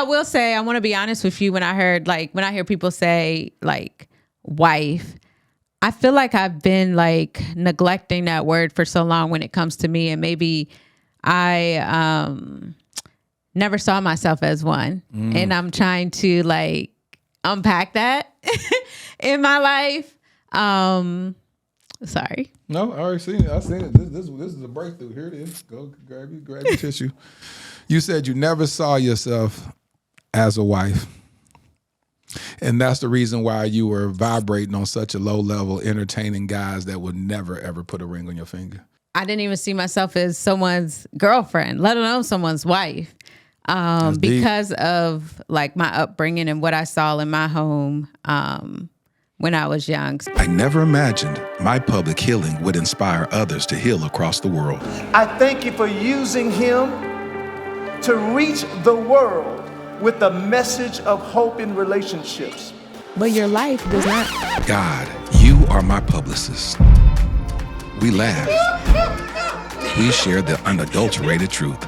will say, I want to be honest with you. When I hear people say like wife, I feel like I've been like neglecting that word for so long when it comes to me. And maybe I never saw myself as one. And I'm trying to like unpack that in my life. Sorry. No, I already seen it. I seen it. This is a breakthrough. Here it is. Go grab your tissue. You said you never saw yourself as a wife. And that's the reason why you were vibrating on such a low level, entertaining guys that would never, ever put a ring on your finger. I didn't even see myself as someone's girlfriend, let alone someone's wife. Because of like my upbringing and what I saw in my home when I was young. I never imagined my public healing would inspire others to heal across the world. I thank you for using him to reach the world with a message of hope in relationships. But your life does not. God, you are my publicist. We laugh. We share the unadulterated truth.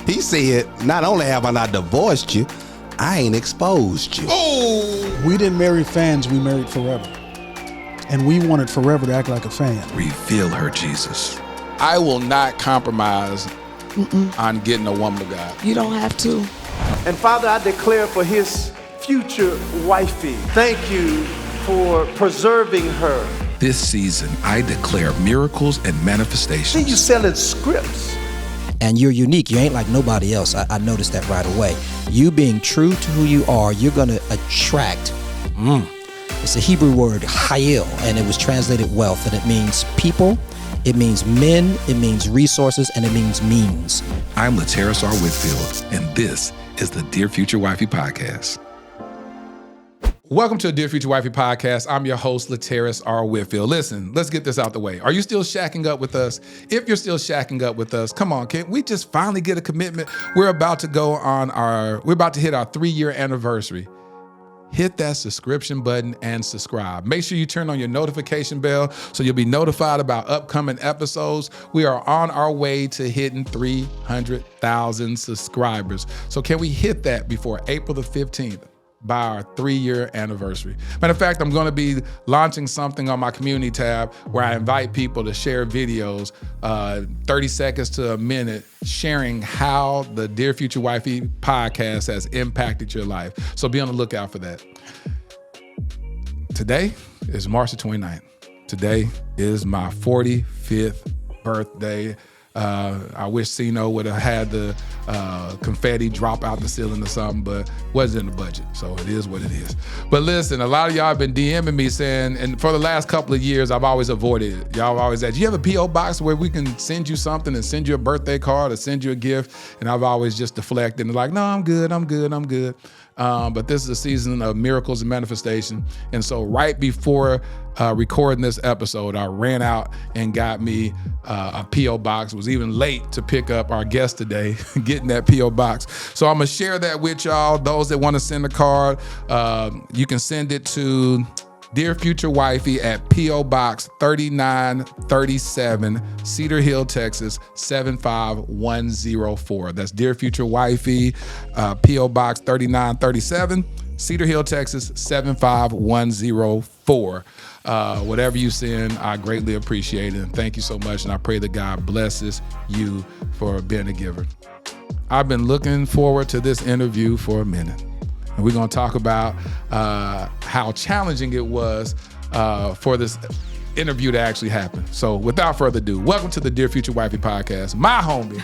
He said, not only have I not divorced you, I ain't exposed you. Oh! We didn't marry fans, we married forever. And we wanted forever to act like a fan. Reveal her, Jesus. I will not compromise on getting a woman of God. You don't have to. And Father, I declare for his future wifey, thank you for preserving her. This season, I declare miracles and manifestations. See you selling scripts. And you're unique. You ain't like nobody else. I noticed that right away. You being true to who you are, you're going to attract. It's a Hebrew word, hayil, and it was translated wealth. And it means people, it means men, it means resources, and it means means. I'm LaterrasW Whitfield, and this is the Dear Future Wifey podcast. Welcome to the Dear Future Wifey podcast. I'm your host, LaterrasW Whitfield. Listen, let's get this out the way. Are you still shacking up with us? If you're still shacking up with us, come on, can we just finally get a commitment? We're about to hit our 3-year anniversary. Hit that subscription button and subscribe. Make sure you turn on your notification bell so you'll be notified about upcoming episodes. We are on our way to hitting 300,000 subscribers. So can we hit that before April the 15th? By our 3-year anniversary. Matter of fact, I'm going to be launching something on my community tab where I invite people to share videos, 30 seconds to a minute, sharing how the Dear Future Wifey podcast has impacted your life. So be on the lookout for that. Today is March the 29th. Today is my 45th birthday. I wish Cino would have had the confetti drop out the ceiling or something, but wasn't in the budget, so it is what it is. But listen, a lot of y'all have been DMing me saying, and for the last couple of years, I've always avoided it. Y'all have always asked, you have a P.O. box where we can send you something and send you a birthday card or send you a gift? And I've always just deflected and like, no, I'm good. But this is a season of miracles and manifestation. And so right before recording this episode, I ran out and got me a P.O. box. Was even late to pick up our guest today, getting that P.O. box. So I'm gonna share that with y'all. Those that wanna send a card, you can send it to Dear Future Wifey at P.O. Box 3937, Cedar Hill, Texas, 75104. That's Dear Future Wifey, P.O. Box 3937, Cedar Hill, Texas, 75104. Whatever you send, I greatly appreciate it. And thank you so much. And I pray that God blesses you for being a giver. I've been looking forward to this interview for a minute. And we're going to talk about how challenging it was for this interview to actually happen. So without further ado, welcome to the Dear Future Wifey podcast. My homie,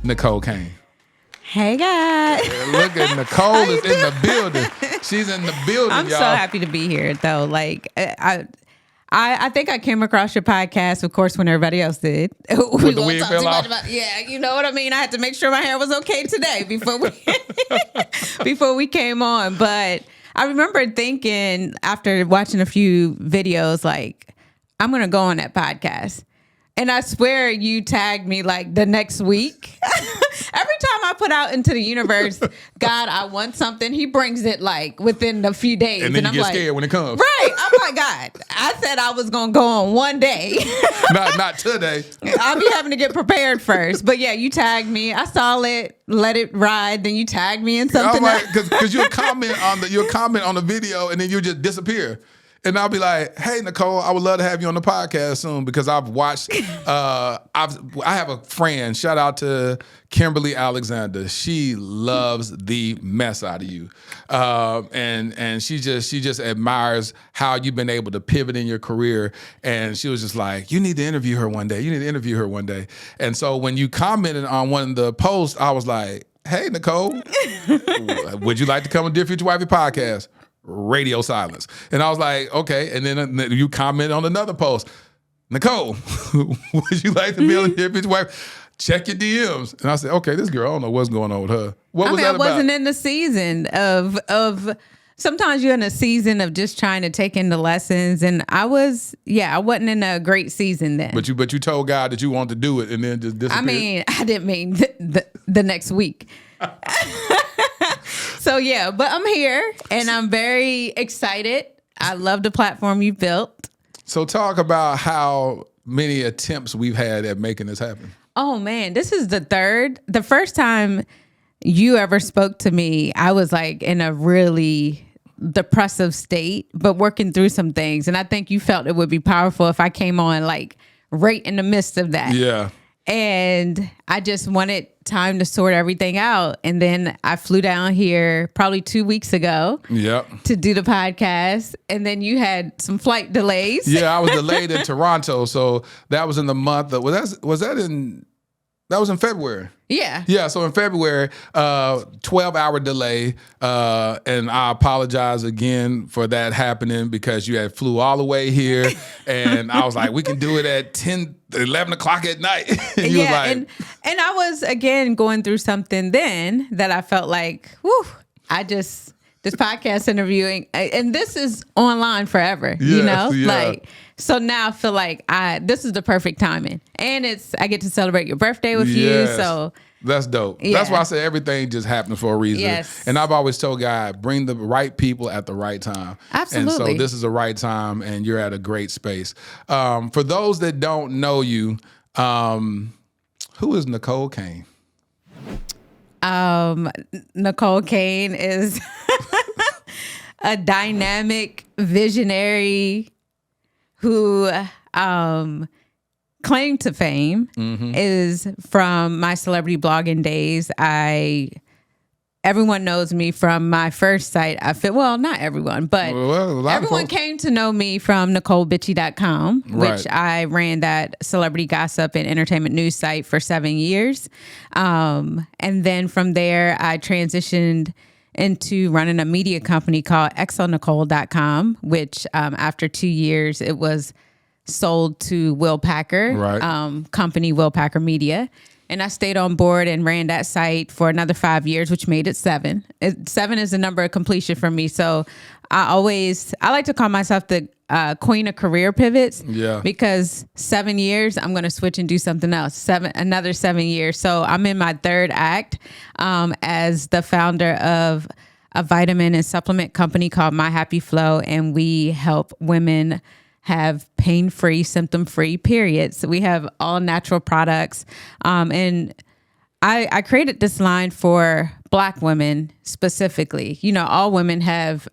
Necole Kane. Hey, guys. Look at Necole is in the building. She's in the building, I'm y'all. so happy to be here, though. Like, I think I came across your podcast, of course, when everybody else did. When the wig fell off? Yeah, you know what I mean? I had to make sure my hair was okay today before we came on. But I remember thinking after watching a few videos, like, I'm going to go on that podcast. And I swear you tagged me like the next week. Every time I put out into the universe, God, I want something, he brings it like within a few days. And then you I'm get like, scared when it comes. right. I'm like, God, I said I was going to go on one day. not today. I'll be having to get prepared first. But yeah, you tagged me. I saw it, let it ride. Then you tagged me in something. I'm like, because you'll comment on the video and then you just disappear. And I'll be like, hey, Necole, I would love to have you on the podcast soon because I've watched, I have a friend, shout out to Kimberly Alexander. She loves the mess out of you. And she just admires how you've been able to pivot in your career. And she was just like, you need to interview her one day. You need to interview her one day. And so when you commented on one of the posts, I was like, hey, Necole, would you like to come on Dear Future Wifey podcast? Radio silence. And I was like, okay. And then you comment on another post. Necole, would you like to be on Dear Future Wife? Check your DMs. And I said, okay, this girl, I don't know what's going on with her. What was that about? I wasn't in the season of sometimes you're in a season of just trying to take in the lessons. And I wasn't in a great season then. But you told God that you wanted to do it and then just disappeared. I mean, I didn't mean the next week. So yeah, but I'm here and I'm very excited. I love the platform you built. So talk about how many attempts we've had at making this happen. Oh man, this is the third. The first time you ever spoke to me, I was like in a really depressive state, but working through some things. And I think you felt it would be powerful if I came on like right in the midst of that. Yeah. And I just wanted time to sort everything out. And then I flew down here probably 2 weeks ago to do the podcast. And then you had some flight delays. Yeah, I was delayed in Toronto. So that was in the month of, that was in February. Yeah. Yeah, so in February, 12-hour delay, and I apologize again for that happening because you had flew all the way here, and I was like, we can do it at 11 o'clock at night. And you was like, and I was, again, going through something then that I felt like, this podcast interviewing, and this is online forever, you know? Yeah. Like, so now I feel like this is the perfect timing. And I get to celebrate your birthday with you, so. That's dope. Yeah. That's why I say everything just happens for a reason. Yes. And I've always told God, bring the right people at the right time. Absolutely. And so this is the right time, and you're at a great space. For those that don't know you, who is Necole Kane? Necole Kane is a dynamic visionary who claim to fame is from my celebrity blogging days. Everyone knows me from my first site. Not everyone, but everyone came to know me from NecoleBitchy.com, which I ran that celebrity gossip and entertainment news site for 7 years. And then from there, I transitioned into running a media company called exonecole.com, which after 2 years, it was sold to Will Packer, company Will Packer Media. And I stayed on board and ran that site for another 5 years, which made it 7. 7 is the number of completion for me. So I like to call myself the queen of career pivots. Yeah. Because 7 years, I'm going to switch and do something else. Another 7 years. So I'm in my third act as the founder of a vitamin and supplement company called My Happy Flow. And we help women have pain-free, symptom-free periods. So we have all natural products. And I created this line for Black women specifically. You know, all women have,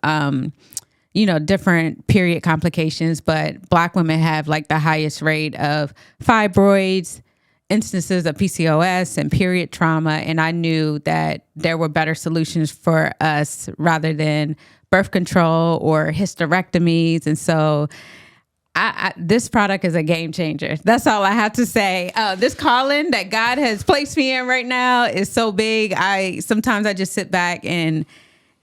different period complications, but Black women have like the highest rate of fibroids, instances of PCOS, and period trauma. And I knew that there were better solutions for us rather than birth control or hysterectomies. And so this product is a game changer. That's all I have to say. This calling that God has placed me in right now is so big. Sometimes I just sit back and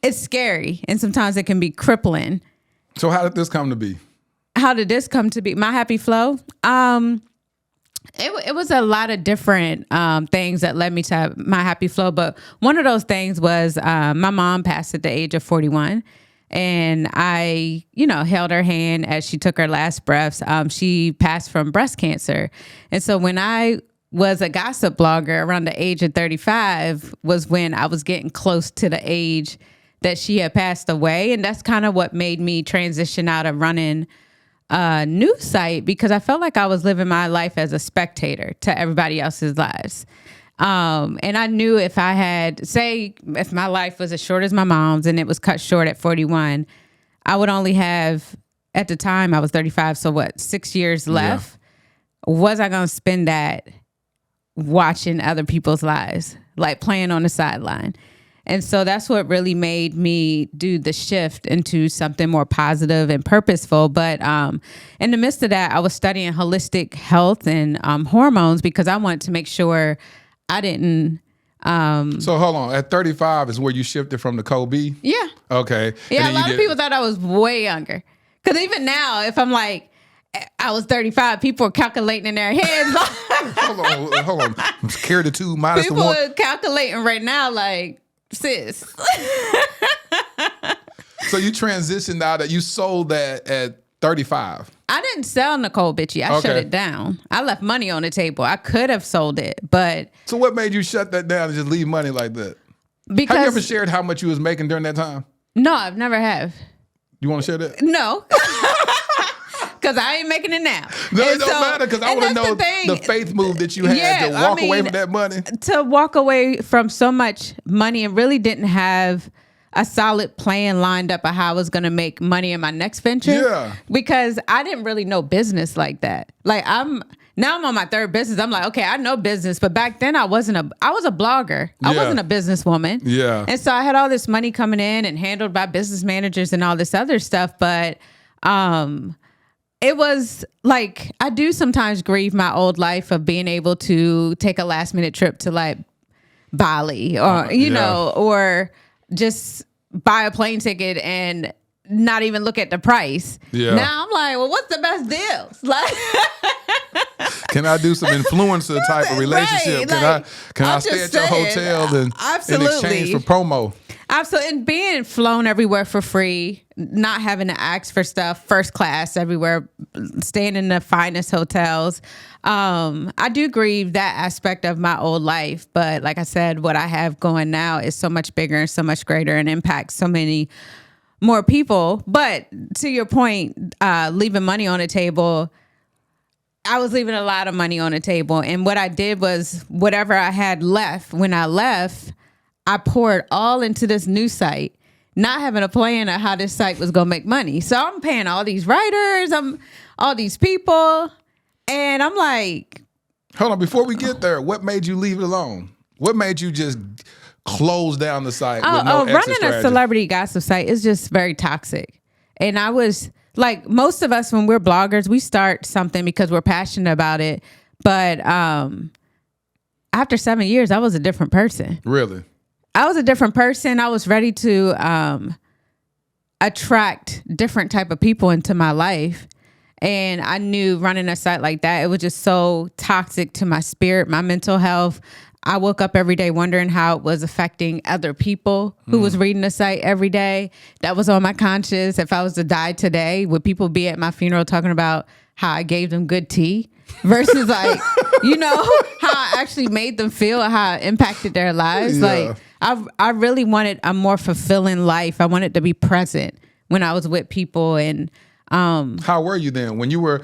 it's scary, and sometimes it can be crippling. So how did this come to be? How did this come to be? My Happy Flow? It was a lot of different things that led me to My Happy Flow, but one of those things was my mom passed at the age of 41. And I, held her hand as she took her last breaths. She passed from breast cancer. And so when I was a gossip blogger around the age of 35 was when I was getting close to the age that she had passed away. And that's kind of what made me transition out of running a news site, because I felt like I was living my life as a spectator to everybody else's lives. And I knew if I had, say, if my life was as short as my mom's and it was cut short at 41, I would only have, at the time I was 35, so what, 6 years left? Yeah. Was I going to spend that watching other people's lives, like playing on the sideline? And so that's what really made me do the shift into something more positive and purposeful. But in the midst of that, I was studying holistic health and hormones, because I wanted to make sure I didn't. So hold on. At 35 is where you shifted from the Kobe? Yeah. Okay. Yeah, a lot of people thought I was way younger. Because even now, if I'm like, I was 35, people are calculating in their heads. Hold on. Carry the 2 minus people the 1. People are calculating right now like, sis. So you transitioned out, you sold that at 35. I didn't sell Necole Bitchy. I shut it down. I left money on the table. I could have sold it, but. So what made you shut that down and just leave money like that? Because. Have you ever shared how much you was making during that time? No, I've never have. You want to share that? No. Because I ain't making it now. No, it don't matter, because I want to know the faith move that you had to walk away from that money. To walk away from so much money and really didn't have a solid plan lined up of how I was going to make money in my next venture. Yeah. Because I didn't really know business like that. Like now I'm on my third business. I'm like, okay, I know business. But back then I was a blogger. I wasn't a businesswoman. Yeah. And so I had all this money coming in and handled by business managers and all this other stuff. But, it was like, I do sometimes grieve my old life of being able to take a last minute trip to like Bali or, you know, or just buy a plane ticket and not even look at the price. Yeah. Now I'm like, well, what's the best deals? Like, can I do some influencer type of relationship? Right. Can I stay at your hotel in exchange for promo? Absolutely. And being flown everywhere for free, not having to ask for stuff, first class everywhere, staying in the finest hotels. I do grieve that aspect of my old life. But like I said, what I have going now is so much bigger and so much greater and impacts so many more people. But to your point, leaving money on the table, I was leaving a lot of money on the table. And what I did was whatever I had left, when I left, I poured all into this new site, not having a plan of how this site was going to make money. So I'm paying all these writers, all these people, and I'm like... Hold on, before we get there, what made you leave it alone? What made you just close down the site with no exit running strategy? A celebrity gossip site is just very toxic. And I was... Like most of us, when we're bloggers, we start something because we're passionate about it. But after 7 years, I was a different person. Really? I was a different person. I was ready to attract different type of people into my life. And I knew running a site like that, it was just so toxic to my spirit, my mental health. I woke up every day wondering how it was affecting other people who was reading the site every day. That was on my conscience. If I was to die today, would people be at my funeral talking about how I gave them good tea versus like, you know, how I actually made them feel, how I impacted their lives? Yeah. Like I really wanted a more fulfilling life. I wanted to be present when I was with people. And how were you then when you were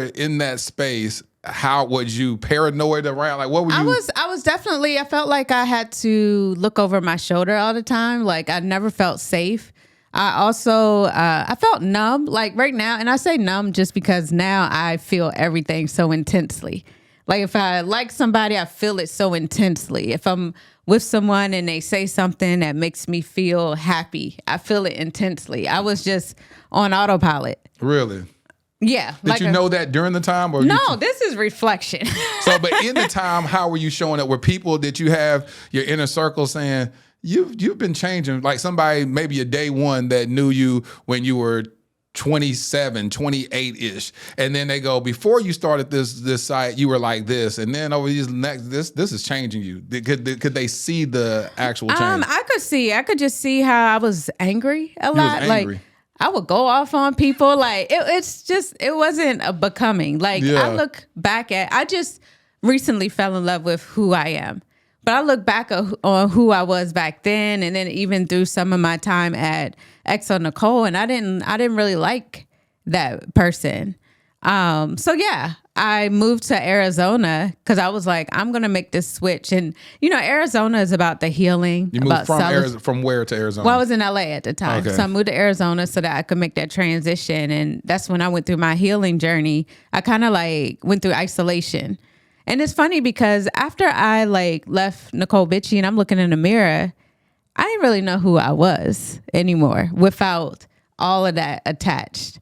in that space? How was you paranoid around? Like, what were you? I was definitely, I felt like I had to look over my shoulder all the time. Like I never felt safe. I also, I felt numb like right now. And I say numb just because now I feel everything so intensely. Like if I like somebody, I feel it so intensely. If I'm with someone and they say something that makes me feel happy, I feel it intensely. I was just on autopilot. Really? Yeah. Did you know that during the time? Or no, this is reflection. So, but in the time, how were you showing up? Were people that you have your inner circle saying, you've been changing? Like somebody, maybe a day one that knew you when you were 27, 28-ish. And then they go, before you started this site, you were like this. And then over these next, this is changing you. Could they see the actual change? I could just see how I was angry a lot. You was angry. Like, I would go off on people. Like it wasn't a becoming. Like Yeah. I look back I just recently fell in love with who I am. But I look back on who I was back then, and then even through some of my time at Necole, and I didn't really like that person. So yeah, I moved to Arizona because I was like, I'm gonna make this switch, and Arizona is about the healing. You moved from where to Arizona? Well, I was in LA at the time, Okay. so I moved to Arizona so that I could make that transition, and that's when I went through my healing journey. I kind of like went through isolation. And it's funny because after I like left Necole bitchy and I'm looking in the mirror, I didn't really know who I was anymore without all of that attached.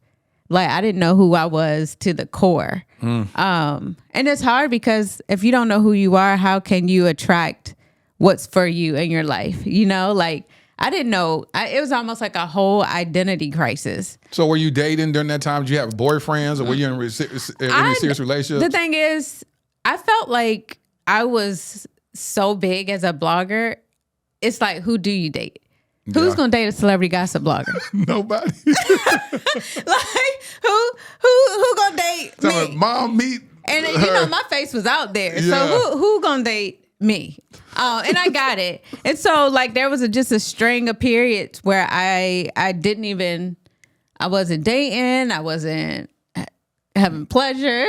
Like I didn't know who I was to the core. And it's hard because if you don't know who you are, how can you attract what's for you in your life? Like I didn't know. It was almost like a whole identity crisis. So were you dating during that time? Did you have boyfriends or were you in any serious relationships? The thing is, I felt like I was so big as a blogger. It's like, who do you date? Who's gonna date a celebrity gossip blogger? Nobody. Like who gonna date me? Mom, meet. And her. my face was out there. Yeah. So who gonna date me? And I got it. And so like there was just a string of periods where I wasn't dating, I wasn't having pleasure.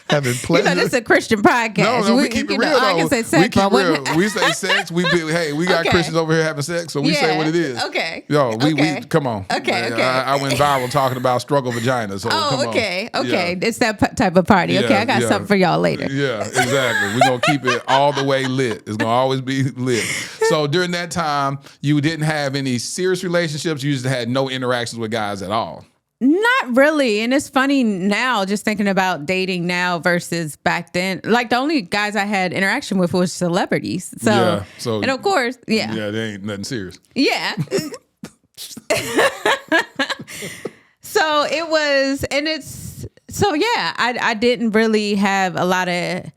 Having pleasure. This is a Christian podcast. No, we keep it real though. I can say sex. We keep real. We say sex. We got Okay. Christians over here having sex, so we say what it is. Okay. Yo, we come on. Okay. I went viral talking about struggle vagina. So come on. Okay. Yeah. It's that type of party. Okay, Yeah, I got yeah. something for y'all later. Yeah, exactly. We're going to keep it all the way lit. It's going to always be lit. So during that time, you didn't have any serious relationships. You just had no interactions with guys at all. Not really. And it's funny now, just thinking about dating now versus back then. Like the only guys I had interaction with was celebrities. So and of course, yeah. Yeah, they ain't nothing serious. Yeah. So it was, and it's, so yeah, I didn't really have a lot of,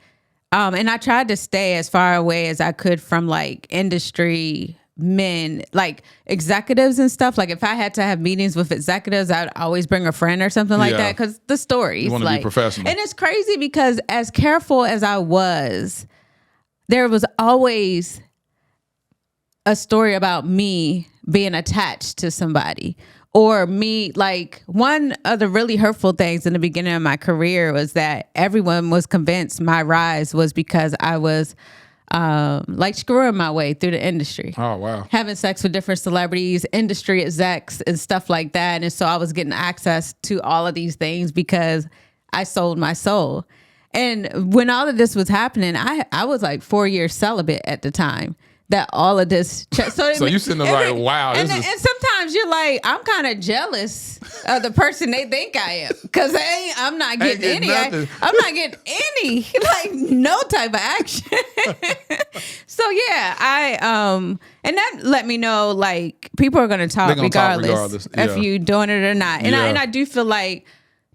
and I tried to stay as far away as I could from like industry men, like executives and stuff. Like if I had to have meetings with executives, I'd always bring a friend or something like that, because the stories. You want to be professional. And it's crazy because as careful as I was, there was always a story about me being attached to somebody, or me, like one of the really hurtful things in the beginning of my career was that everyone was convinced my rise was because I was like screwing my way through the industry. Oh, wow. Having sex with different celebrities, industry execs and stuff like that. And so I was getting access to all of these things because I sold my soul. And when all of this was happening, I was like 4 years celibate at the time. That all of this. So you sitting there like, wow. And sometimes you're like, I'm kind of jealous of the person they think I am, because I'm not getting any. I'm not getting any, like no type of action. So yeah, and that let me know like people are gonna talk regardless if you doing it or not. And I do feel like,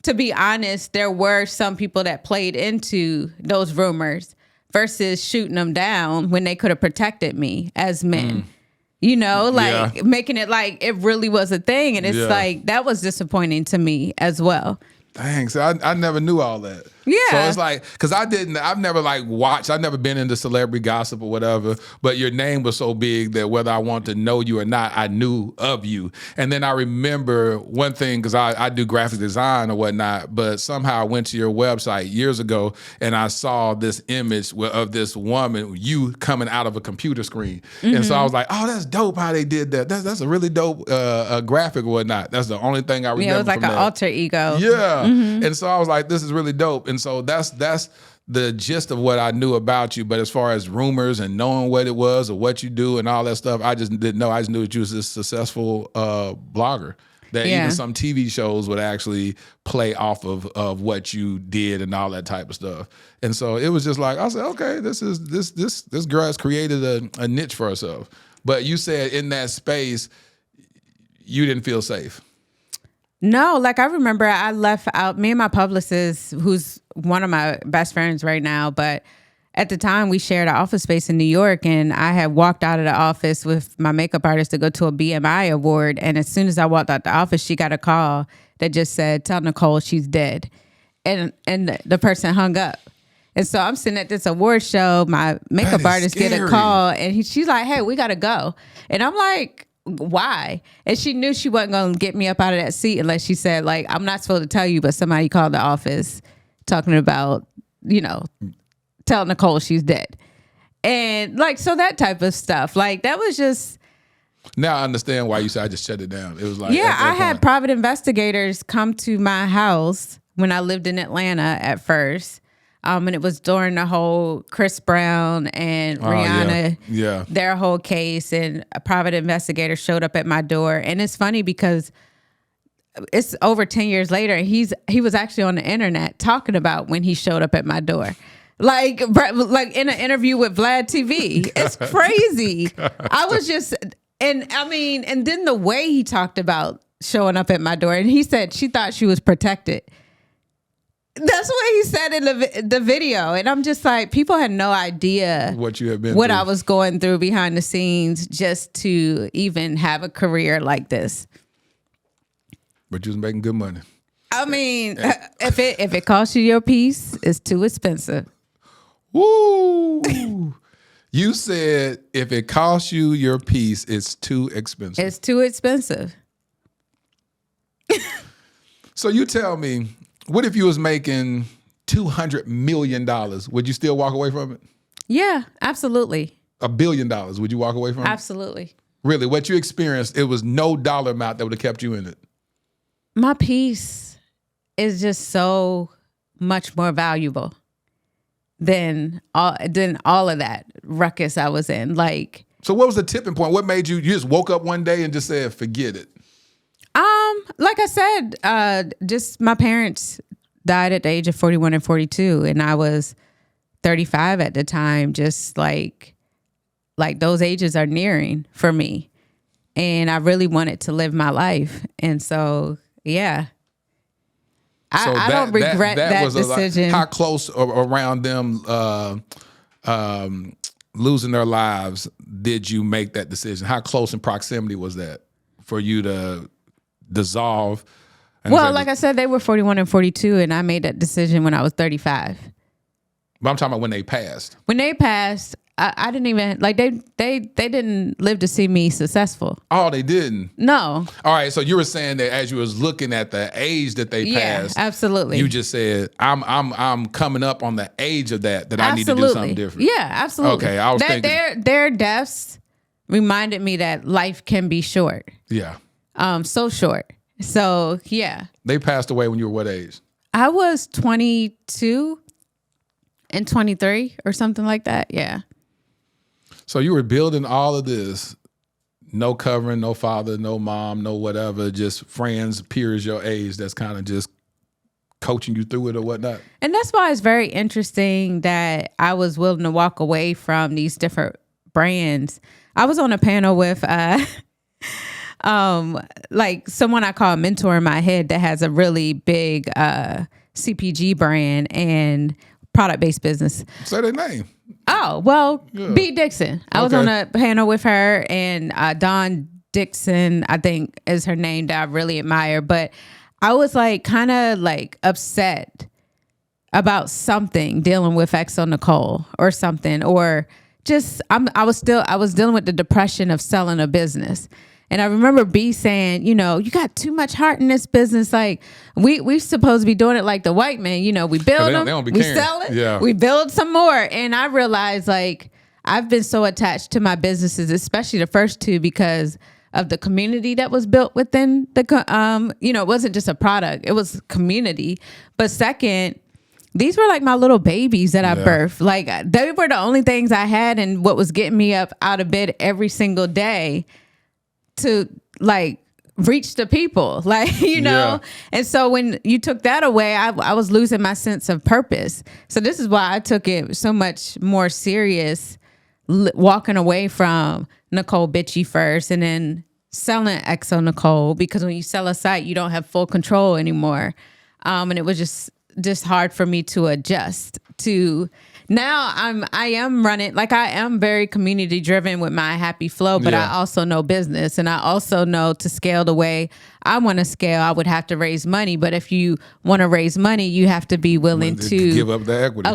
to be honest, there were some people that played into those rumors versus shooting them down when they could have protected me as men. Making it like it really was a thing. And it's like, that was disappointing to me as well. Dang, so I never knew all that. Yeah. So it's like, because I've never like watched, I've never been into celebrity gossip or whatever, but your name was so big that whether I wanted to know you or not, I knew of you. And then I remember one thing, because I do graphic design or whatnot, but somehow I went to your website years ago and I saw this image of this woman, you coming out of a computer screen. Mm-hmm. And so I was like, oh, that's dope how they did that. That's a really dope graphic or whatnot. That's the only thing I remember. Yeah, it was like an alter ego. Yeah. Mm-hmm. And so I was like, this is really dope. And so that's the gist of what I knew about you. But as far as rumors and knowing what it was or what you do and all that stuff, I just didn't know. I just knew that you was this successful blogger. That even some TV shows would actually play off of what you did and all that type of stuff. And so it was just like, I said, okay, this girl has created a niche for herself. But you said in that space, you didn't feel safe. No, like I remember I left out, me and my publicist, who's one of my best friends right now, but at the time we shared an office space in New York, and I had walked out of the office with my makeup artist to go to a BMI award. And as soon as I walked out the office, she got a call that just said, "Tell Necole she's dead." And the person hung up. And so I'm sitting at this award show. My makeup artist get a call, and she's like, "Hey, we got to go." And I'm like, "Why?" And she knew she wasn't going to get me up out of that seat unless she said, like, "I'm not supposed to tell you, but somebody called the office talking about, tell Necole she's dead." And like, so that type of stuff, like that was just. Now I understand why you said I just shut it down. It was like, yeah, I had private investigators come to my house when I lived in Atlanta at first. And it was during the whole Chris Brown and Rihanna, their whole case, and a private investigator showed up at my door. And it's funny because it's over 10 years later, and he was actually on the internet talking about when he showed up at my door. Like in an interview with Vlad TV. It's crazy. I was just, and then the way he talked about showing up at my door, and he said she thought she was protected. That's what he said in the video. And I'm just like, people had no idea what you have been what through. I was going through behind the scenes just to even have a career like this. But you was making good money. I mean, if it costs you your piece, it's too expensive. Woo! You said if it costs you your piece, it's too expensive. It's too expensive. So you tell me, what if you was making $200 million? Would you still walk away from it? Yeah, absolutely. $1 billion, would you walk away from it? Absolutely. Really, what you experienced, it was no dollar amount that would have kept you in it. My piece is just so much more valuable than all of that ruckus I was in. Like, so what was the tipping point? What made you just woke up one day and just said, forget it? Like I said, just my parents died at the age of 41 and 42, and I was 35 at the time. Just like those ages are nearing for me, and I really wanted to live my life, and so yeah. I don't regret that decision. How close around them losing their lives did you make that decision? How close in proximity was that for you to dissolve? Well, like I said, they were 41 and 42, and I made that decision when I was 35. But I'm talking about when they passed. When they passed, I didn't even, like, they didn't live to see me successful. Oh, they didn't? No. All right, so you were saying that as you was looking at the age that they passed. Yeah, absolutely. You just said, I'm coming up on the age of that I need to do something different. Yeah, absolutely. Okay, I was thinking. Their deaths reminded me that life can be short. Yeah. So short. So, yeah. They passed away when you were what age? I was 22 and 23 or something like that. Yeah. So you were building all of this, no covering, no father, no mom, no whatever, just friends, peers your age that's kind of just coaching you through it or whatnot. And that's why it's very interesting that I was willing to walk away from these different brands. I was on a panel with like someone I call a mentor in my head that has a really big CPG brand and product-based business. Say their name. Oh, well, yeah. B. Dixon. I was on a panel with her, and Dawn Dixon, I think is her name, that I really admire. But I was like kind of like upset about something dealing with Necole or something, or just I was dealing with the depression of selling a business. And I remember B saying, you got too much heart in this business. Like we supposed to be doing it like the white man. We build them, we sell it, we build some more. And I realized like I've been so attached to my businesses, especially the first two, because of the community that was built within the, it wasn't just a product, it was community. But second, these were like my little babies that I birthed. Like they were the only things I had and what was getting me up out of bed every single day to like reach the people, like, and so when you took that away, I was losing my sense of purpose. So this is why I took it so much more serious, walking away from Necole Bitchy first and then selling Exo Necole, because when you sell a site, you don't have full control anymore. And it was just hard for me to adjust to now I am running, like I am very community driven with my Happy Flow, but I also know business, and I also know to scale the way I want to scale, I would have to raise money. But if you want to raise money, you have to be willing to give up the equity,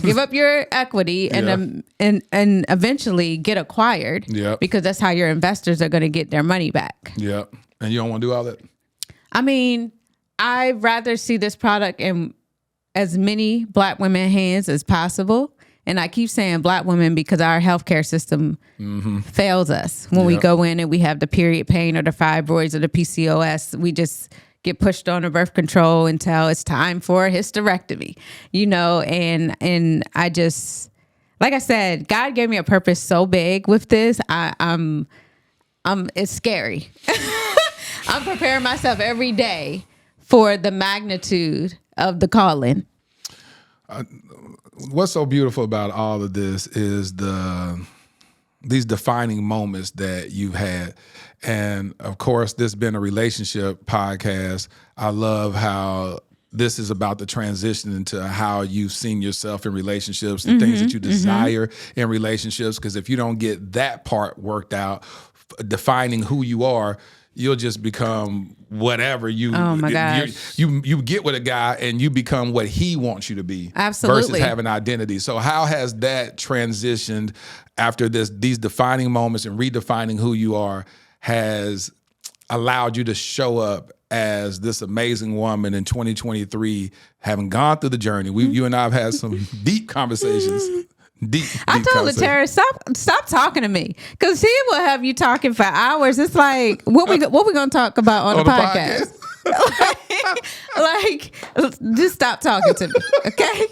give up your equity, and eventually get acquired. Yeah, because that's how your investors are going to get their money back. Yeah, and you don't want to do all that. I mean, I'd rather see this product in as many Black women hands as possible. And I keep saying Black women because our healthcare system fails us. When we go in and we have the period pain or the fibroids or the PCOS, we just get pushed on to birth control until it's time for a hysterectomy, and I just, like I said, God gave me a purpose so big with this. It's scary. I'm preparing myself every day for the magnitude of the calling. What's so beautiful about all of this is these defining moments that you've had. And of course, this being a relationship podcast, I love how this is about the transition into how you've seen yourself in relationships, the things that you desire in relationships. Because if you don't get that part worked out, defining who you are, you'll just become whatever you. Oh my gosh! You get with a guy and you become what he wants you to be. Absolutely. Versus having identity. So how has that transitioned after these defining moments and redefining who you are has allowed you to show up as this amazing woman in 2023, having gone through the journey? You and I have had some deep conversations. I told LaTerra, stop talking to me, because he will have you talking for hours. It's like, what we gonna talk about on the podcast? like, just stop talking to me, okay?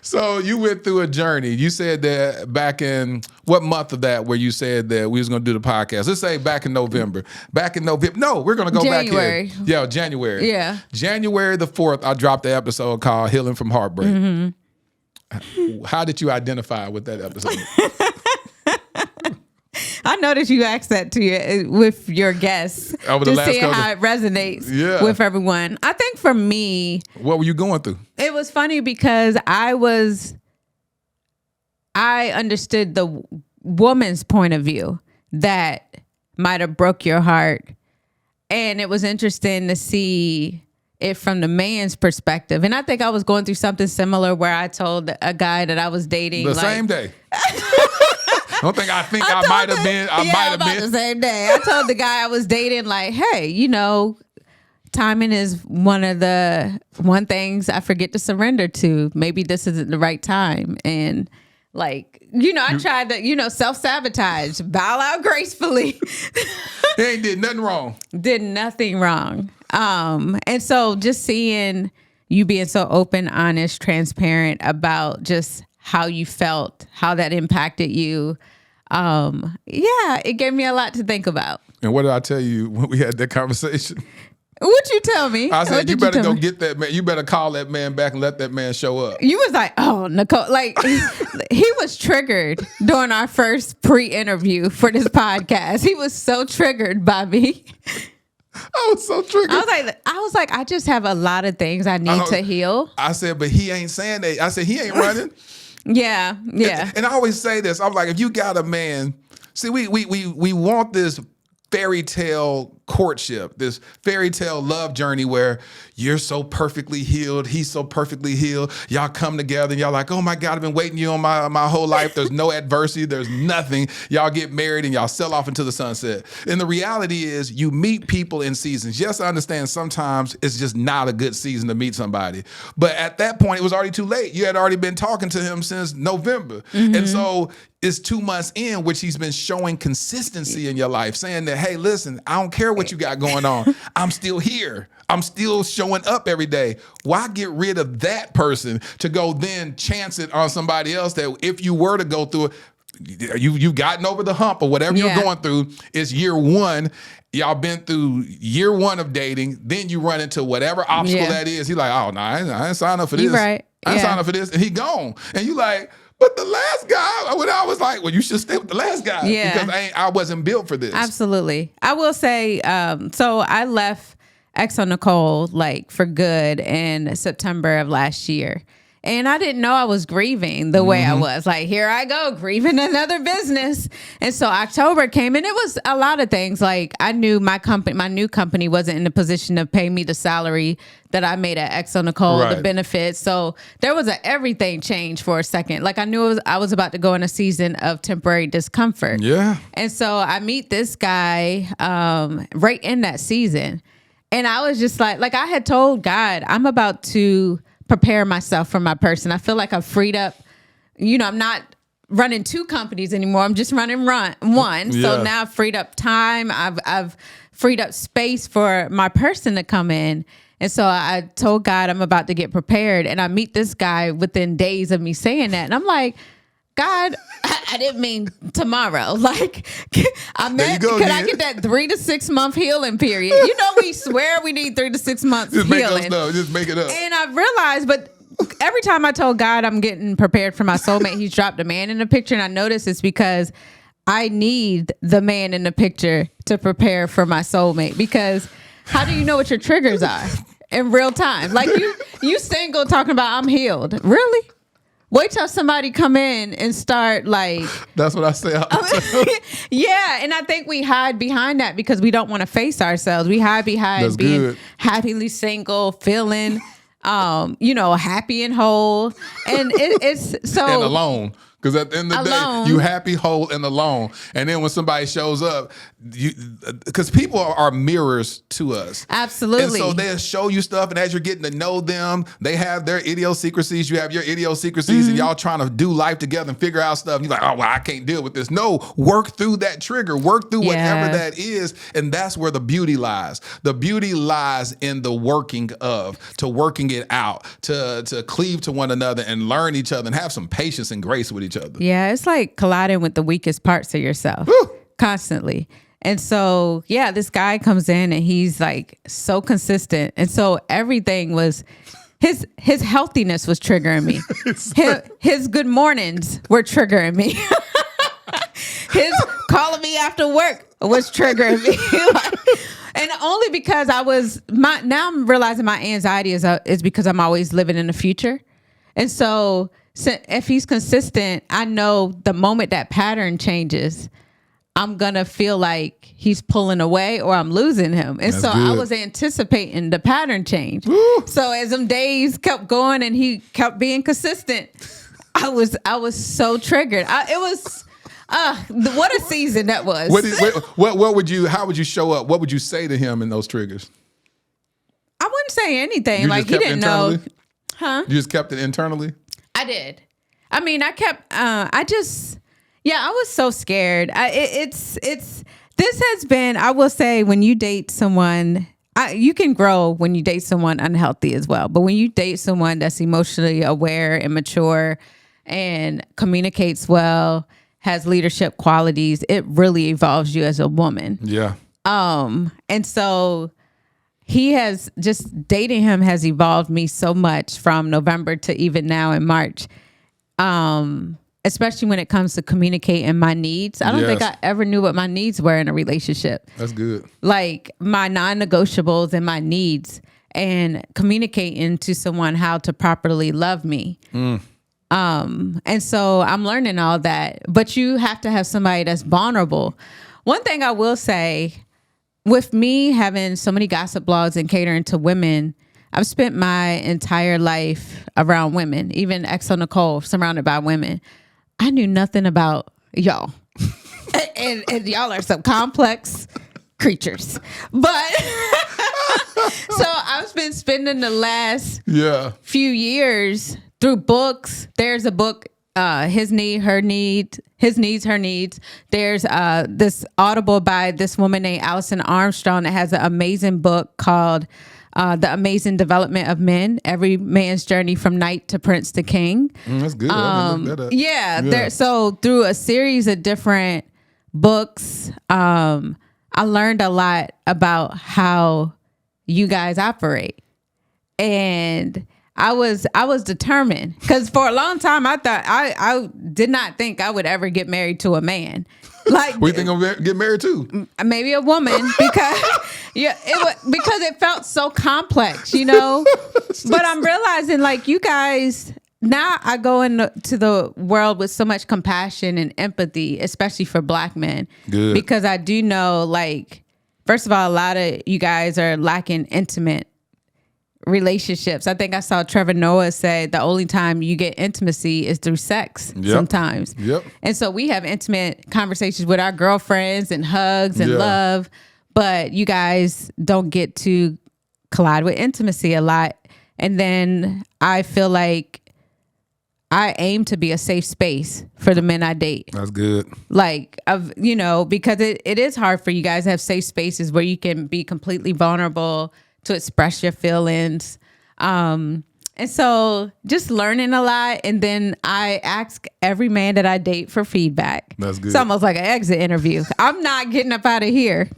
So you went through a journey. You said that back in what month of that where you said that we was going to do the podcast? Let's say back in November. No, we're going to go January. back here. Yeah, January. Yeah. January the 4th, I dropped the episode called Healing from Heartbreak. How did you identify with that episode? I noticed you asked that with your guests, over the last seeing how it resonates with everyone. I think for me, what were you going through? It was funny because I understood the woman's point of view that might have broke your heart, and it was interesting to see it from the man's perspective. And I think I was going through something similar where I told a guy that I was dating the same day. I might have been. The same day. I told the guy I was dating, like, hey, timing is one things I forget to surrender to. Maybe this isn't the right time. And like, I tried to, self-sabotage, bow out gracefully. He ain't did nothing wrong. Did nothing wrong. And so just seeing you being so open, honest, transparent about just how you felt, how that impacted you. It gave me a lot to think about. And what did I tell you when we had that conversation? What'd you tell me? I said, you better go get that man. You better call that man back and let that man show up. You was like, oh, Necole, like he was triggered during our first pre-interview for this podcast. He was so triggered by me. I was so triggered. I was like, I just have a lot of things I need to heal. I said, but he ain't saying that. I said, he ain't running. Yeah. And I always say this. I'm like, if you got a man, see, we want this fairy tale courtship, this fairy tale love journey where you're so perfectly healed, he's so perfectly healed. Y'all come together and y'all like, oh my God, I've been waiting you on my whole life. There's no adversity, there's nothing. Y'all get married and y'all sail off into the sunset. And the reality is you meet people in seasons. Yes, I understand sometimes it's just not a good season to meet somebody. But at that point, it was already too late. You had already been talking to him since November. And so it's 2 months in which he's been showing consistency in your life, saying that, hey, listen, I don't care what you got going on. I'm still here. I'm still showing up every day. Why get rid of that person to go then chance it on somebody else that if you were to go through it, you've gotten over the hump or whatever you're going through, it's year one. Y'all been through year one of dating. Then you run into whatever obstacle that is. He's like, oh, no, I ain't signed up for this. You're right. I ain't signed up for this. And he gone. And you like, but the last guy, when I was like, well, you should stay with the last guy. Yeah. Because I wasn't built for this. Absolutely. I will say, so I left Necole like for good in September of last year. And I didn't know I was grieving the way I was. Like, here I go, grieving another business. And so October came, and it was a lot of things. Like, I knew my new company wasn't in a position to pay me the salary that I made at Necole, the benefits. So there was everything changed for a second. Like, I knew I was about to go in a season of temporary discomfort. Yeah. And so I meet this guy right in that season. And I was just like I had told God, I'm about to prepare myself for my person. I feel like I've freed up, I'm not running 2 companies anymore. I'm just running one. Yeah. So now I've freed up time. I've freed up space for my person to come in. And so I told God I'm about to get prepared. And I meet this guy within days of me saying that. And I'm like, God, I didn't mean tomorrow. Like, I meant, could I get that 3 to 6 month healing period? We swear we need 3 to 6 months Just healing. Just make it up. And I realized, but every time I told God I'm getting prepared for my soulmate, he's dropped a man in the picture. And I noticed it's because I need the man in the picture to prepare for my soulmate. Because how do you know what your triggers are in real time? Like, you single talking about I'm healed. Really? Wait till somebody come in and start like. That's what I say. Yeah, and I think we hide behind that because we don't want to face ourselves. We hide behind being happily single, feeling, happy and whole, and it's so and alone. Because at the end of the day, you happy, whole, and alone. And then when somebody shows up, because people are mirrors to us. Absolutely. And so they'll show you stuff, and as you're getting to know them, they have their idiosyncrasies. You have your idiosyncrasies, and y'all trying to do life together and figure out stuff. And you're like, oh, well, I can't deal with this. No, work through that trigger. Work through whatever that is, and that's where the beauty lies. The beauty lies in the working it out, to cleave to one another and learn each other and have some patience and grace with each other. Yeah, it's like colliding with the weakest parts of yourself constantly. And so, this guy comes in and he's like so consistent. And so everything was, his healthiness was triggering me. His good mornings were triggering me. His calling me after work was triggering me. And only because now I'm realizing my anxiety is because I'm always living in the future. And so if he's consistent, I know the moment that pattern changes, I'm going to feel like he's pulling away or I'm losing him. And That's so good. I was anticipating the pattern change. So as them days kept going and he kept being consistent, I was so triggered. What a season that was. How would you show up? What would you say to him in those triggers? I wouldn't say anything. You Like, he didn't know. Huh? You just kept it internally? I did. I mean, I kept, I was so scared. This has been, I will say, when you date someone, you can grow when you date someone unhealthy as well. But when you date someone that's emotionally aware and mature and communicates well, has leadership qualities, it really evolves you as a woman. Yeah. And so dating him has evolved me so much from November to even now in March. Especially when it comes to communicating my needs. I don't think I ever knew what my needs were in a relationship. That's good. Like my non-negotiables and my needs, and communicating to someone how to properly love me. And so I'm learning all that, but you have to have somebody that's vulnerable. One thing I will say, with me having so many gossip blogs and catering to women, I've spent my entire life around women, even Necole, surrounded by women. I knew nothing about y'all. and y'all are some complex creatures. But so I've been spending the last few years through books. There's a book, His Need, Her Need, His Needs, Her Needs. There's this Audible by this woman named Allison Armstrong that has an amazing book called The Amazing Development of Men, Every Man's Journey from Knight to Prince to King. That's good. So through a series of different books, I learned a lot about how you guys operate. And I was determined, because for a long time I thought I did not think I would ever get married to a man. Like, we think I'm get married too? Maybe a woman, because because it felt so complex, But I'm realizing, like, you guys, now I go into the world with so much compassion and empathy, especially for Black men. Good. Because I do know, like, first of all, a lot of you guys are lacking intimate relationships. I think I saw Trevor Noah say the only time you get intimacy is through sex sometimes. Yep. And so we have intimate conversations with our girlfriends and hugs and love, but you guys don't get to collide with intimacy a lot. And then I feel like I aim to be a safe space for the men I date. That's good. Like, because it is hard for you guys to have safe spaces where you can be completely vulnerable to express your feelings. And so just learning a lot. And then I ask every man that I date for feedback. That's good. It's almost like an exit interview. I'm not getting up out of here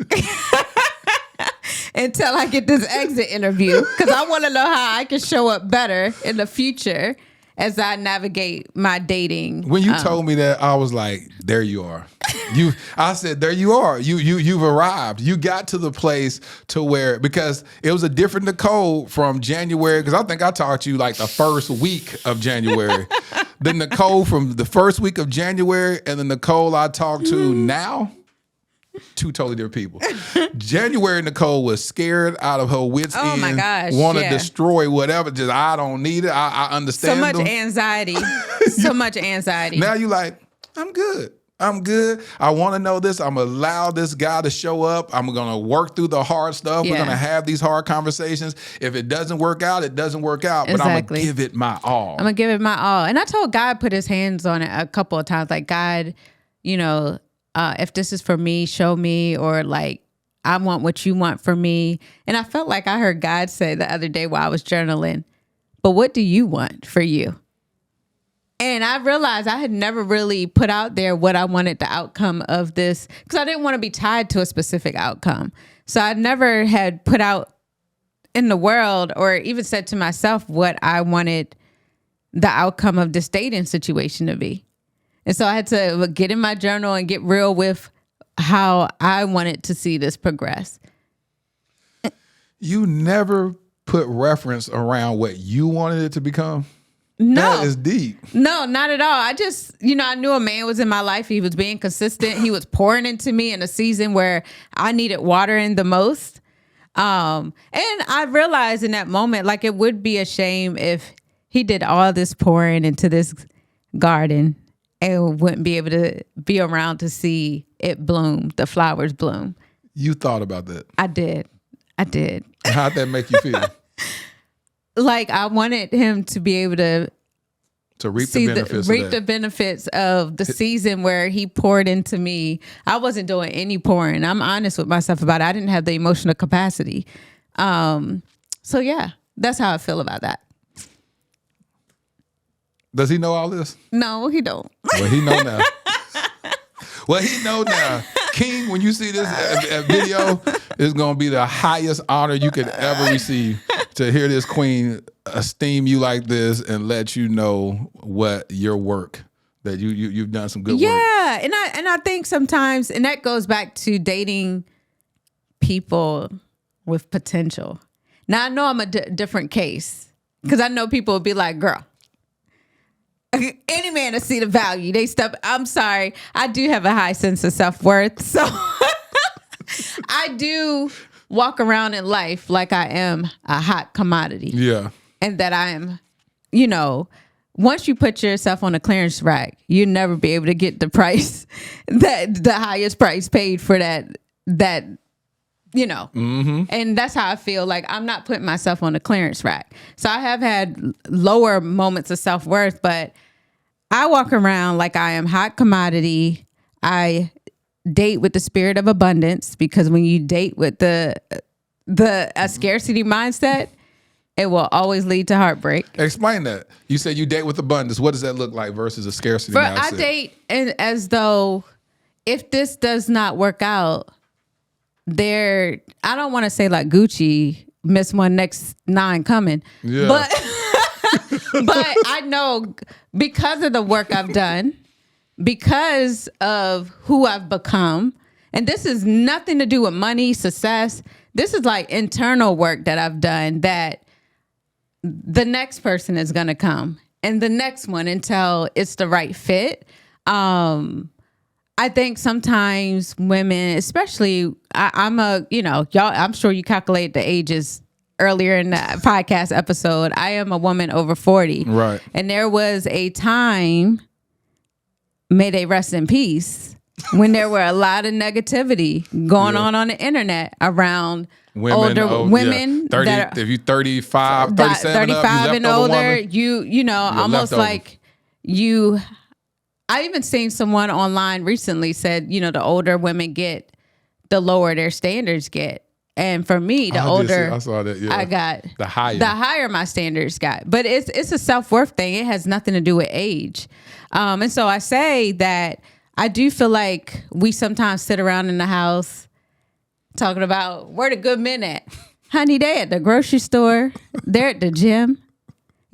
until I get this exit interview, because I want to know how I can show up better in the future as I navigate my dating. When you told me that, I was like, there you are. I said, there you are. You've arrived. You got to the place to where, because it was a different Necole from January, because I think I talked to you like the first week of January. The Necole from the first week of January and the Necole I talked to now, two totally different people. January Necole was scared out of her wits end. Oh my gosh. Want to destroy whatever. Just, I don't need it. I understand. So much them. anxiety. So much anxiety. Now you like, I'm good. I'm good. I want to know this. I'm going to allow this guy to show up. I'm going to work through the hard stuff. We're going to have these hard conversations. If it doesn't work out, it doesn't work out. But I'm going to give it my all. I'm going to give it my all. And I told God, put his hands on it a couple of times. Like, God, if this is for me, show me, or like, I want what you want for me. And I felt like I heard God say the other day while I was journaling, but what do you want for you? And I realized I had never really put out there what I wanted the outcome of this, because I didn't want to be tied to a specific outcome. So I never had put out in the world or even said to myself what I wanted the outcome of this dating situation to be. And so I had to get in my journal and get real with how I wanted to see this progress. You never put reference around what you wanted it to become? No. That is deep. No, not at all. I just, I knew a man was in my life. He was being consistent. He was pouring into me in a season where I needed watering the most. And I realized in that moment, like, it would be a shame if he did all this pouring into this garden and wouldn't be able to be around to see it bloom, the flowers bloom. You thought about that? I did. How'd that make you feel? Like, I wanted him to be able to reap the benefits of the season where he poured into me. I wasn't doing any pouring. I'm honest with myself about it. I didn't have the emotional capacity. So yeah, that's how I feel about that. Does he know all this? No, he don't. Well, he know now. King, when you see this video, it's going to be the highest honor you could ever receive, to hear this queen esteem you like this and let you know what your work, that you've done some good work. Yeah, and I think sometimes, and that goes back to dating people with potential. Now, I know I'm a different case, because I know people will be like, girl, any man to see the value. I'm sorry. I do have a high sense of self-worth. So I do walk around in life like I am a hot commodity. Yeah. And that I am, once you put yourself on a clearance rack, you'll never be able to get the price, that the highest price paid for that. Mm-hmm. And that's how I feel. Like, I'm not putting myself on a clearance rack. So I have had lower moments of self-worth, but I walk around like I am hot commodity. I date with the spirit of abundance, because when you date with a scarcity mindset, it will always lead to heartbreak. Explain that. You said you date with abundance. What does that look like versus a scarcity mindset? I date as though if this does not work out, I don't want to say like Gucci, miss one, next 9 coming. Yeah. But I know, because of the work I've done, because of who I've become, and this is nothing to do with money, success. This is like internal work that I've done, that the next person is going to come and the next one until it's the right fit. I think sometimes women, especially I'm sure you calculate the ages earlier in the podcast episode. I am a woman over 40. Right. And there was a time, may they rest in peace, when there were a lot of negativity going on the internet around older women. 30, that are, if you're 35, 37 35 and older, woman, almost leftover. like you. I even seen someone online recently said, the older women get, the lower their standards get. And for me, the older I saw that, I got, the higher my standards got. But it's a self-worth thing. It has nothing to do with age. And so I say that I do feel like we sometimes sit around in the house talking about where the good men at. Honey, they at the grocery store. They're at the gym.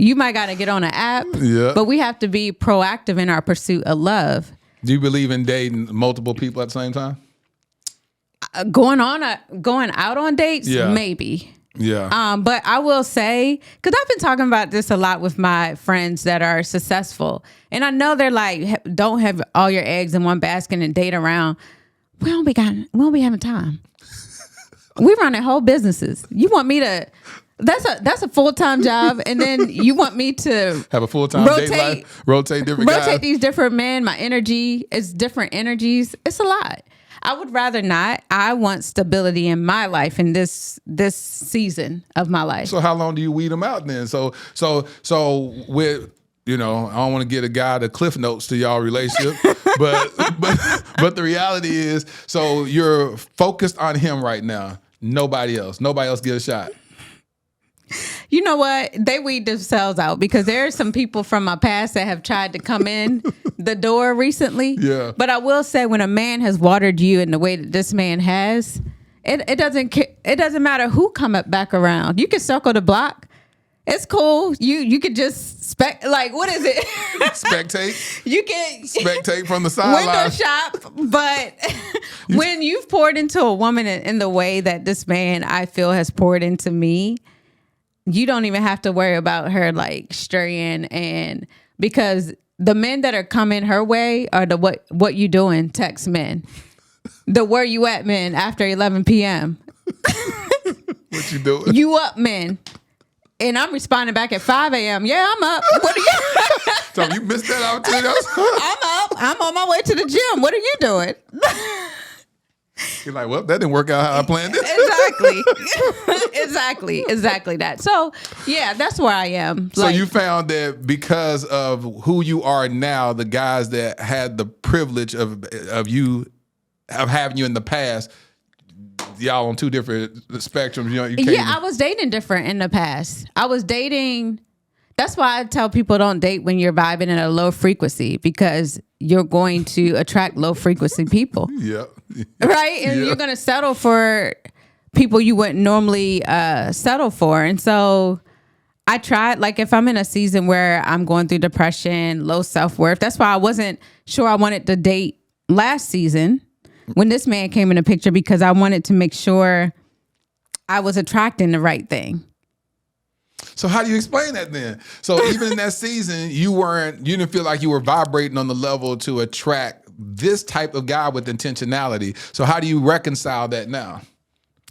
You might got to get on an app, but we have to be proactive in our pursuit of love. Do you believe in dating multiple people at the same time? Going out on dates, maybe. Yeah. But I will say, because I've been talking about this a lot with my friends that are successful, and I know they're like, don't have all your eggs in one basket and date around. We don't be having time. We running whole businesses. You want me to? That's a full-time job, and then you want me to have a full-time date life, rotate different guys. These different men. My energy is different energies. It's a lot. I would rather not. I want stability in my life in this season of my life. So how long do you weed them out then? So with I don't want to get a guy the cliff notes to y'all relationship, but the reality is, so you're focused on him right now. Nobody else get a shot. You know what? They weed themselves out because there are some people from my past that have tried to come in the door recently. Yeah. But I will say, when a man has watered you in the way that this man has, it doesn't matter who come back around. You can circle the block. It's cool. You could just what is it? Spectate. You can spectate from the sideline. Window shop. But when you've poured into a woman in the way that this man, I feel, has poured into me, you don't even have to worry about her like straying, and because the men that are coming her way are the what you doing text men, the where you at men after 11 p.m. What you doing? You up men. And I'm responding back at 5 a.m. Yeah, I'm up. What are you? So you missed that opportunity. I'm up. I'm on my way to the gym. What are you doing? You're like, well, that didn't work out how I planned it. Exactly that. So yeah, that's where I am. So you found that because of who you are now, the guys that had the privilege of having you in the past, y'all on two different spectrums. I was dating different in the past. That's why I tell people don't date when you're vibing at a low frequency, because you're going to attract low frequency people. Yeah. Right? And you're going to settle for people you wouldn't normally settle for. And so I tried, like if I'm in a season where I'm going through depression, low self-worth, that's why I wasn't sure I wanted to date last season when this man came in the picture, because I wanted to make sure I was attracting the right thing. So how do you explain that then? So even in that season, you didn't feel like you were vibrating on the level to attract this type of guy with intentionality. So how do you reconcile that now?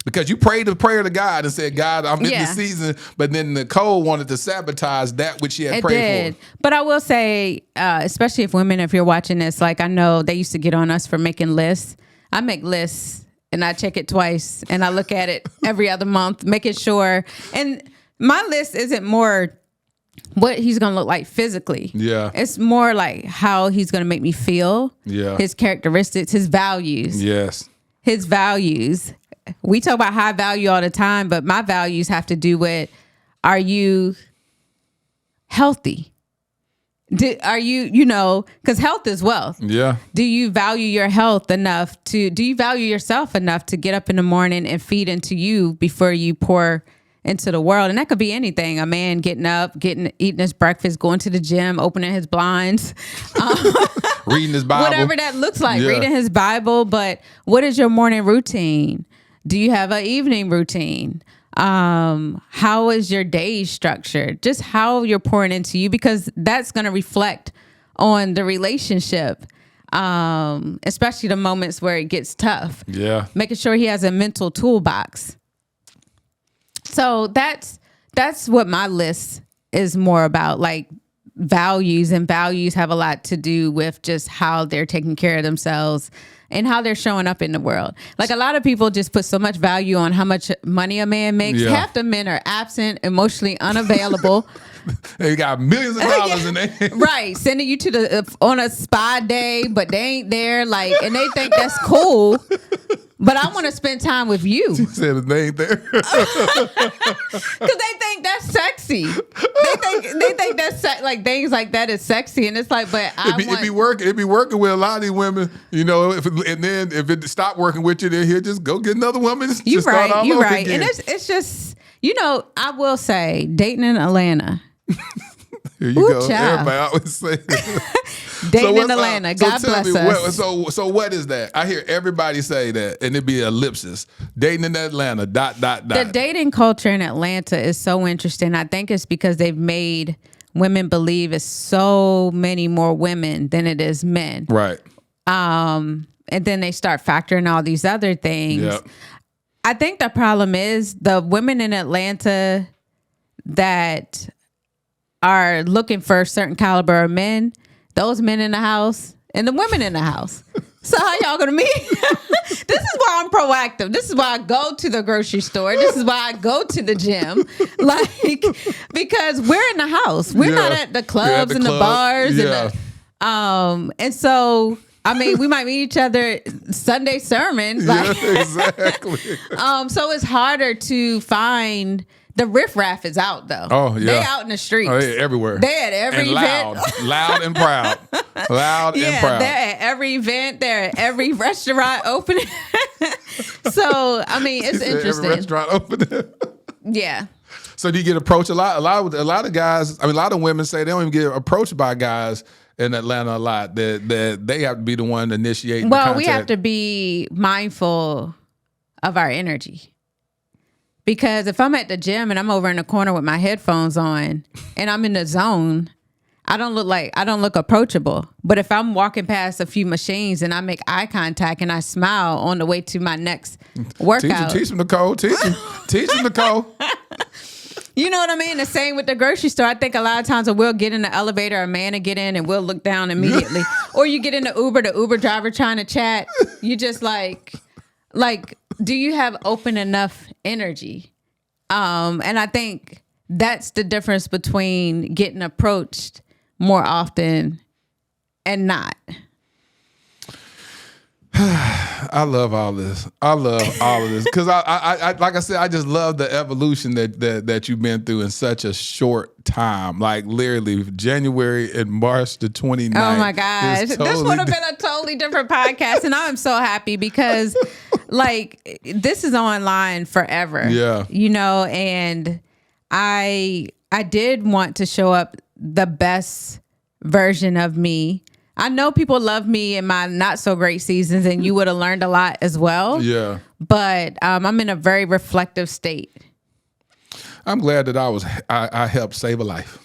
Because you prayed the prayer to God and said, God, I'm in this season, but then Necole wanted to sabotage that which she had prayed for. But I will say, especially if you're watching this, like I know they used to get on us for making lists. I make lists and I check it twice and I look at it every other month, making sure. And my list isn't more what he's going to look like physically. Yeah. It's more like how he's going to make me feel. Yeah. His characteristics, his values. Yes. His values. We talk about high value all the time, but my values have to do with, are you healthy? Are you, because health is wealth. Yeah. Do you value your health enough do you value yourself enough to get up in the morning and feed into you before you pour into the world? And that could be anything. A man getting up, eating his breakfast, going to the gym, opening his blinds, reading his Bible, whatever that looks like, reading his Bible. But what is your morning routine? Do you have an evening routine? How is your day structured? Just how you're pouring into you, because that's going to reflect on the relationship, especially the moments where it gets tough. Yeah. Making sure he has a mental toolbox. So that's what my list is more about, like values, and values have a lot to do with just how they're taking care of themselves and how they're showing up in the world. Like a lot of people just put so much value on how much money a man makes. Yeah. Half the men are absent, emotionally unavailable. They got millions of dollars in there. Right. Sending you to on a spa day, but they ain't there. Like, and they think that's cool. But I want to spend time with you. She said they ain't there. Because they think that's sexy. They think that's like things like that is sexy, and it's like, but It'd be working with a lot of these women, you know. And then if it stopped working with you, then he'll just go get another woman. You're right. Again. And it's just, you know, I will say, dating in Atlanta. Here you Ooh, go. child. Everybody always say Dating in Atlanta. God tell bless me, us. So what is that? I hear everybody say that, and it'd be ellipsis. Dating in Atlanta. ... The dating culture in Atlanta is so interesting. I think it's because they've made women believe it's so many more women than it is men. Right. And then they start factoring all these other things. Yep. I think the problem is the women in Atlanta that are looking for a certain caliber of men, those men in the house and the women in the house. So how y'all gonna meet? This is why I'm proactive. This is why I go to the grocery store. This is why I go to the gym. Like, because we're in the house. We're not at the clubs and the bars. Yeah. And so, I mean, we might meet each other Sunday sermon. Like, Yeah, exactly. So it's harder to find. The riffraff is out though. Oh yeah, they out in the streets. Oh, yeah, everywhere. They at every and event. loud and proud, loud and proud. They're at every event. They're at every restaurant opening. So I mean, it's interesting. Every restaurant opening. Yeah. So do you get approached a lot? A lot of guys. I mean, a lot of women say they don't even get approached by guys in Atlanta a lot. That they have to be the one initiating. Well, the we have to be mindful of our energy. Because if I'm at the gym and I'm over in the corner with my headphones on and I'm in the zone, I don't look approachable. But if I'm walking past a few machines and I make eye contact and I smile on the way to my next workout. Teach him, Necole. Teach him, Necole. You know what I mean? The same with the grocery store. I think a lot of times we'll get in the elevator, a man will get in and we'll look down immediately. Or you get in the Uber driver trying to chat. You just like, do you have open enough energy? And I think that's the difference between getting approached more often and not. I love all this. I love all of this because I like I said, I just love the evolution that you've been through in such a short time. Like literally January and March the 29th. Oh my gosh. This would have been a totally different podcast. And I'm so happy because like this is online forever. Yeah. You know, and I did want to show up the best version of me. I know people love me in my not so great seasons, and you would have learned a lot as well. Yeah. But I'm in a very reflective state. I'm glad that I helped save a life.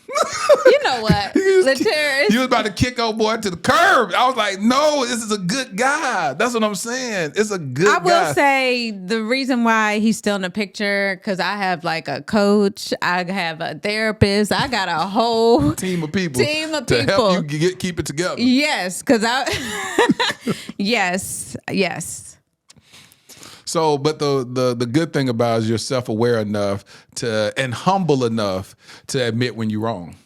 You know what? LaTerras. You was about to kick old boy to the curb. I was like, no, this is a good guy. That's what I'm saying. It's a good guy. I will say the reason why he's still in the picture, because I have like a coach, I have a therapist, I got a whole team of people to help you keep it together. Yes, because yes. So, but the good thing about it is you're self-aware enough and humble enough to admit when you're wrong.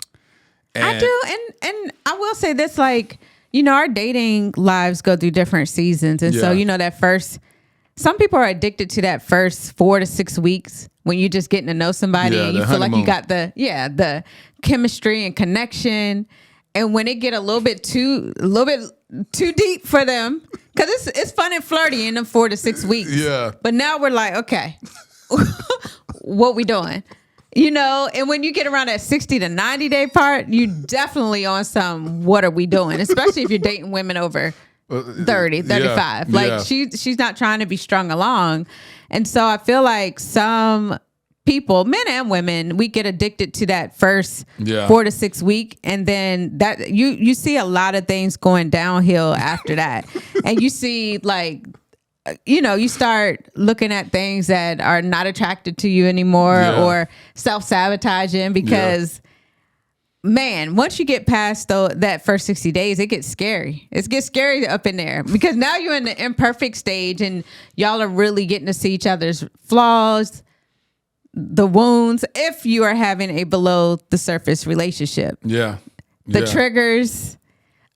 And I do, and I will say this, like, you know, our dating lives go through different seasons, and so you know some people are addicted to that first 4 to 6 weeks when you're just getting to know somebody and you feel like you got the chemistry and connection, and when it get a little bit too deep for them. Because it's fun and flirty in them 4 to 6 weeks. Yeah. But now we're like, okay, what we doing? You know, and when you get around that 60 to 90 day part, you definitely on some, what are we doing? Especially if you're dating women over 30, 35. Like she's not trying to be strung along. And so I feel like some people, men and women, we get addicted to that first Yeah. 4 to 6 week, and then that you see a lot of things going downhill after that, and you see like, you know, you start looking at things that are not attracted to you anymore, or self-sabotaging because. Man, once you get past that first 60 days, it gets scary. It gets scary up in there because now you're in the imperfect stage and y'all are really getting to see each other's flaws, the wounds, if you are having a below the surface relationship. Yeah. The triggers.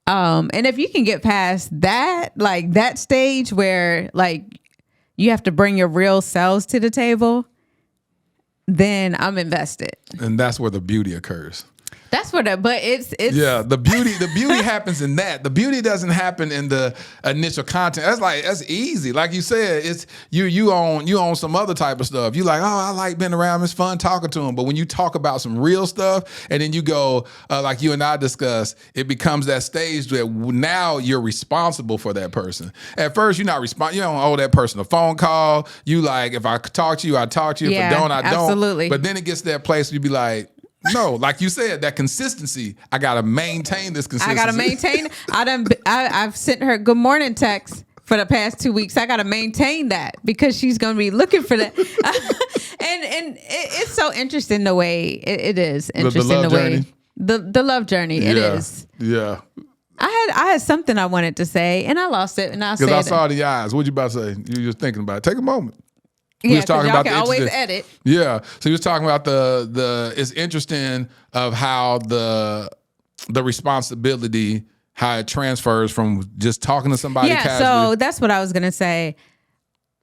And if you can get past that, like that stage where like you have to bring your real selves to the table, then I'm invested. And that's where the beauty occurs. That's what, but it's the beauty happens in that. The beauty doesn't happen in the initial content. That's easy. Like you said, it's you own some other type of stuff. You like, oh, I like being around. It's fun talking to them. But when you talk about some real stuff, and then you go like you and I discussed, it becomes that stage where now you're responsible for that person. At first, you're not responsible. You don't owe that person a phone call. You like, if I talk to you, I talk to you. If I don't, I don't. Absolutely. But then it gets to that place where you be like, no, like you said, that consistency. I gotta maintain this consistency. I gotta maintain. I've sent her good morning text for the past 2 weeks. I gotta maintain that because she's gonna be looking for that. and it's so interesting the way it is interesting the love the way journey. the love journey. It is. Yeah. I had something I wanted to say and I lost it and I said Because I saw the eyes. What you about to say? You just thinking about it. Take a moment. Yeah, was talking y'all about can the always interesting- edit. Yeah. So he was talking about the it's interesting of how the responsibility, how it transfers from just talking to somebody casually. So that's what I was gonna say.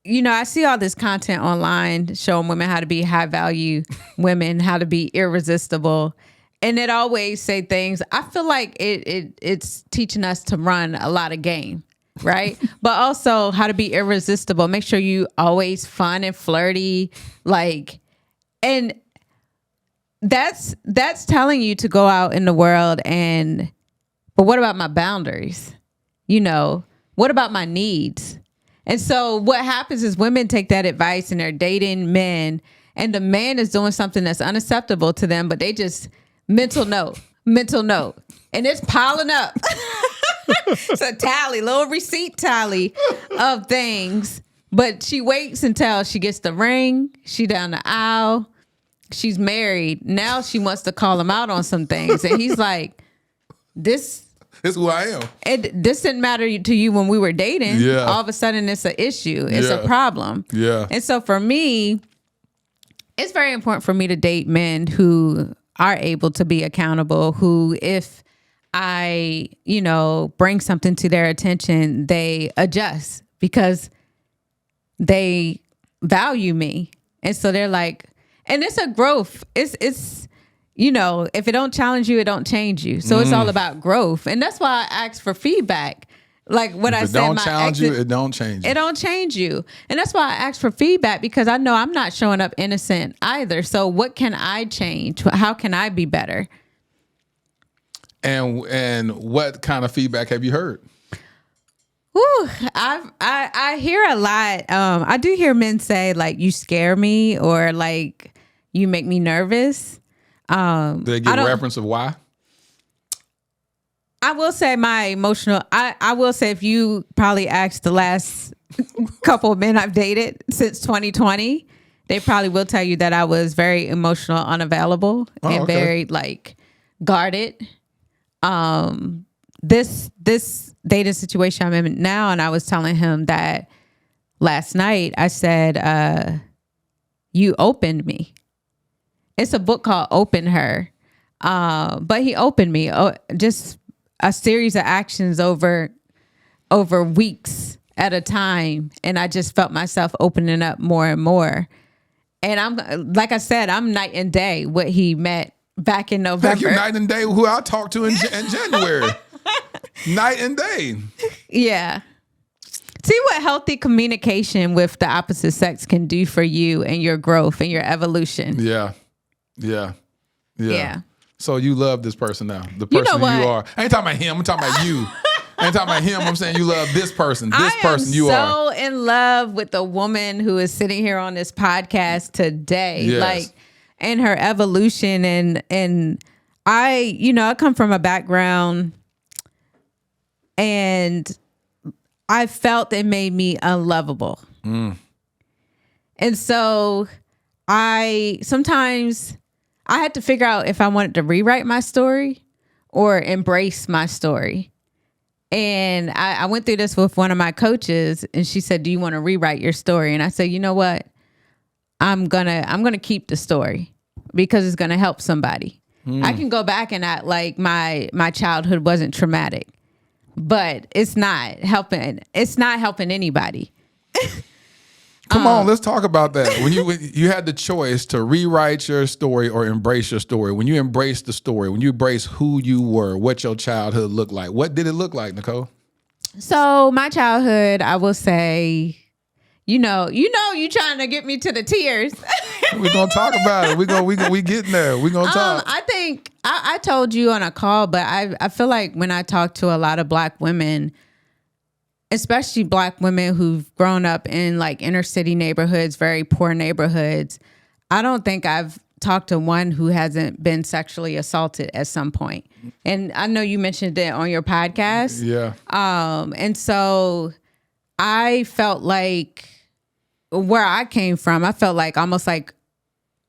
You know, I see all this content online showing women how to be high value women, how to be irresistible. And it always say things. I feel like it's teaching us to run a lot of game. Right. But also how to be irresistible. Make sure you always fun and flirty. Like, and that's telling you to go out in the world but what about my boundaries? You know, what about my needs? And so what happens is women take that advice and they're dating men and the man is doing something that's unacceptable to them, but they just mental note. And it's piling up. It's a tally, little receipt tally of things. But she waits until she gets the ring. She down the aisle. She's married. Now she wants to call him out on some things. And he's like, this is who I am. This didn't matter to you when we were dating. Yeah. All of a sudden it's an issue. It's a problem. Yeah. And so for me, it's very important for me to date men who are able to be accountable, who if I, you know, bring something to their attention, they adjust because they value me. And so they're like, and it's a growth. It's, you know, if it don't challenge you, it don't change you. So it's all about growth. And that's why I ask for feedback. Like what I said, it don't challenge you, it don't change you. It don't change you. And that's why I ask for feedback because I know I'm not showing up innocent either. So what can I change? How can I be better? And what kind of feedback have you heard? Ooh, I hear a lot. I do hear men say like you scare me or like you make me nervous. Do they give a reference of why? I will say my emotional. I will say if you probably asked the last couple of men I've dated since 2020, they probably will tell you that I was very emotional, unavailable, and very like guarded. This dating situation I'm in now, and I was telling him that last night. I said, "You opened me." It's a book called "Open Her," but he opened me. Just a series of actions over weeks at a time, and I just felt myself opening up more and more. And I'm like I said, I'm night and day what he met back in November. Heck, you're night and day who I talked to in January. Night and day. Yeah. See what healthy communication with the opposite sex can do for you and your growth and your evolution. Yeah. So you love this person now. The person You know what? you are. I ain't talking about him. I'm talking about you. I ain't talking about him. I'm saying you love this person. This person you I am are. so in love with the woman who is sitting here on this podcast today. Yes. Like, and her evolution and I come from a background and I felt it made me unlovable. And so sometimes I had to figure out if I wanted to rewrite my story or embrace my story. And I went through this with one of my coaches, and she said, "Do you want to rewrite your story?" And I said, "You know what? I'm gonna keep the story because it's gonna help somebody. I can go back and act like my childhood wasn't traumatic, but it's not helping. It's not helping anybody." Come on, let's talk about that. When you had the choice to rewrite your story or embrace your story, when you embrace the story, when you embrace who you were, what your childhood looked like, what did it look like, Necole? So my childhood, I will say, you trying to get me to the tears. We're gonna talk about it. We getting there. We're gonna talk. I think I told you on a call, but I feel like when I talk to a lot of Black women, especially Black women who've grown up in like inner city neighborhoods, very poor neighborhoods, I don't think I've talked to one who hasn't been sexually assaulted at some point. And I know you mentioned it on your podcast. Yeah. And so I felt like where I came from, I felt like almost like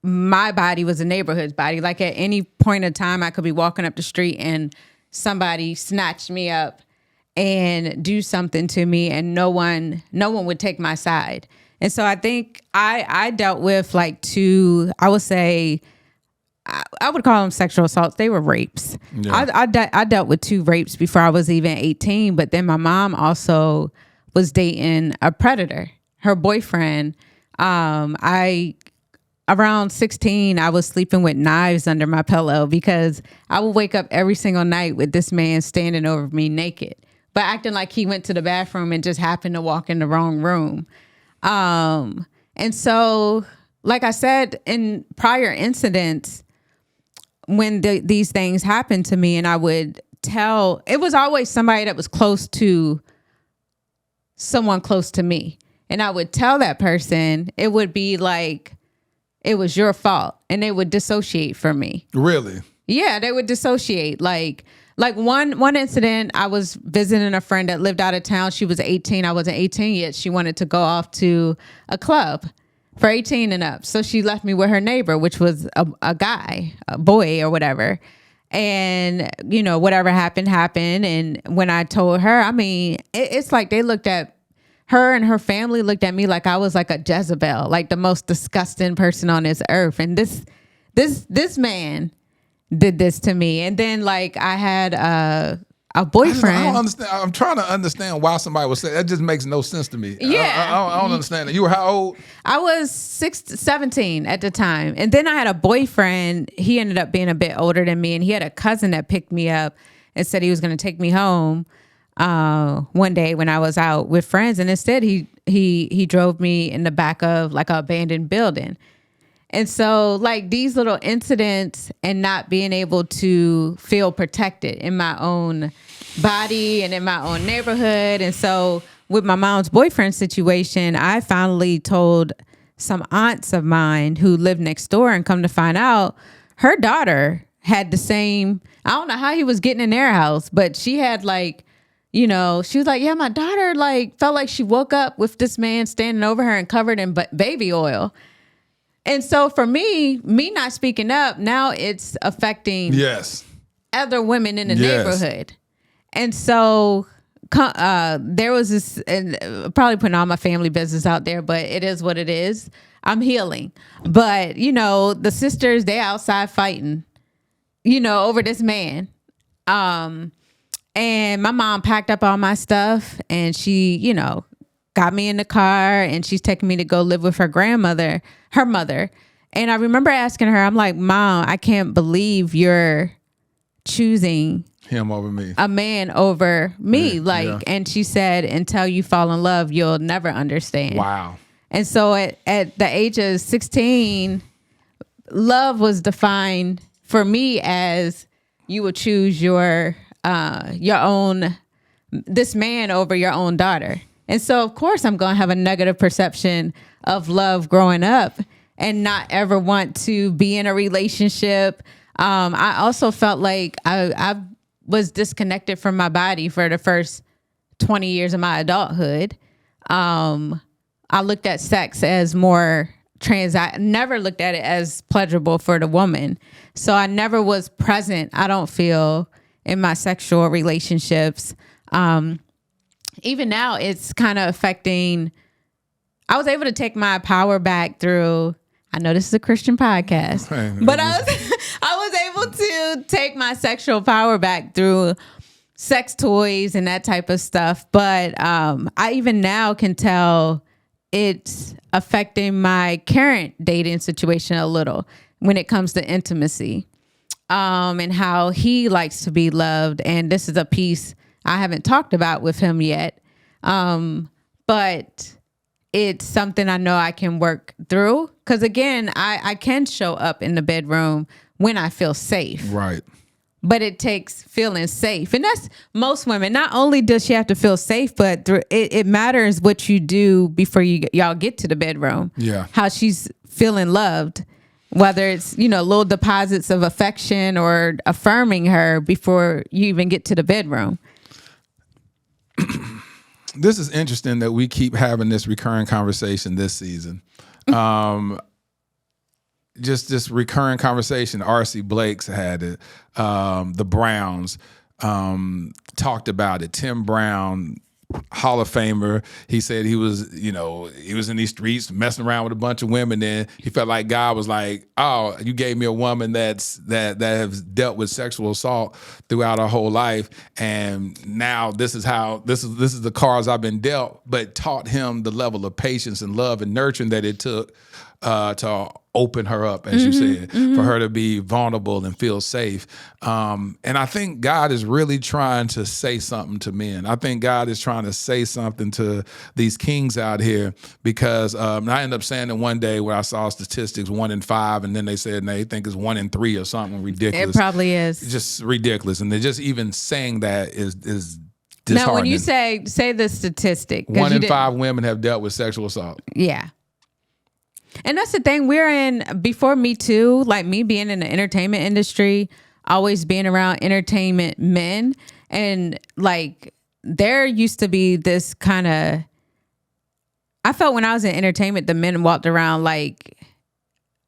my body was a neighborhood's body. Like at any point in time, I could be walking up the street and somebody snatched me up and do something to me, and no one would take my side. And so I think I dealt with like two, I would say, I would call them sexual assaults. They were rapes. Yeah. I dealt with 2 rapes before I was even 18, but then my mom also was dating a predator. Her boyfriend, around 16, I was sleeping with knives under my pillow because I would wake up every single night with this man standing over me naked, but acting like he went to the bathroom and just happened to walk in the wrong room. And so, like I said, in prior incidents, when these things happened to me and I would tell, it was always somebody that was close to someone close to me. And I would tell that person, it would be like, it was your fault. And they would dissociate from me. Really? Yeah, they would dissociate. Like one incident, I was visiting a friend that lived out of town. She was 18. I wasn't 18 yet. She wanted to go off to a club for 18 and up. So she left me with her neighbor, which was a guy, a boy or whatever. And, whatever happened. And when I told her, I mean, it's like they looked at her and her family looked at me like I was like a Jezebel, like the most disgusting person on this earth. And this man did this to me. And then like I had a boyfriend. I don't understand. I'm trying to understand why somebody would say that. Just makes no sense to me. Yeah. I don't understand it. You were how old? I was 17 at the time. And then I had a boyfriend. He ended up being a bit older than me. And he had a cousin that picked me up and said he was going to take me home one day when I was out with friends. And instead he drove me in the back of like an abandoned building. And so like these little incidents and not being able to feel protected in my own body and in my own neighborhood. And so with my mom's boyfriend situation, I finally told some aunts of mine who lived next door, and come to find out her daughter had the same, I don't know how he was getting in their house, but she had like, she was like, yeah, my daughter like felt like she woke up with this man standing over her and covered in baby oil. And so for me not speaking up, now it's affecting other women in the neighborhood. And so there was this, and probably putting all my family business out there, but it is what it is. I'm healing. But, the sisters, they outside fighting, over this man. And my mom packed up all my stuff and she, got me in the car, and she's taking me to go live with her grandmother, her mother. And I remember asking her, I'm like, Mom, I can't believe you're choosing him over me, a man over me. And she said, until you fall in love, you'll never understand. Wow. And so at the age of 16, love was defined for me as you would choose your own this man over your own daughter. And so, of course, I'm going to have a negative perception of love growing up and not ever want to be in a relationship. I also felt like I was disconnected from my body for the first 20 years of my adulthood. I looked at sex as more never looked at it as pleasurable for the woman. So I never was present, I don't feel, in my sexual relationships. Even now, it's kind of affecting. I was able to take my power back through. I know this is a Christian podcast, but I was able to take my sexual power back through sex toys and that type of stuff. But I even now can tell it's affecting my current dating situation a little when it comes to intimacy, and how he likes to be loved. And this is a piece I haven't talked about with him yet. But it's something I know I can work through. Because again, I can show up in the bedroom when I feel safe. Right. But it takes feeling safe. And that's most women. Not only does she have to feel safe, but it matters what you do before y'all get to the bedroom. Yeah. How she's feeling loved. Whether it's, little deposits of affection or affirming her before you even get to the bedroom. This is interesting that we keep having this recurring conversation this season. Just this recurring conversation. R.C. Blake's had it. The Browns talked about it. Tim Brown, Hall of Famer. He said he was in these streets messing around with a bunch of women. And he felt like God was like, "Oh, you gave me a woman that has dealt with sexual assault throughout her whole life, and now this is the cards I've been dealt." But taught him the level of patience and love and nurturing that it took to open her up, as you said, for her to be vulnerable and feel safe. And I think God is really trying to say something to men. I think God is trying to say something to these kings out here, because I ended up saying it one day where I saw statistics 1 in 5, and then they said they think it's 1 in 3 or something ridiculous. It probably is. It's just ridiculous. And they're just even saying that is disheartening. Now, when you say the statistic. 1 in 5 women have dealt with sexual assault. Yeah. And that's the thing, we're in, before Me Too, like me being in the entertainment industry, always being around entertainment men, and like there used to be this kind of, I felt when I was in entertainment, the men walked around like,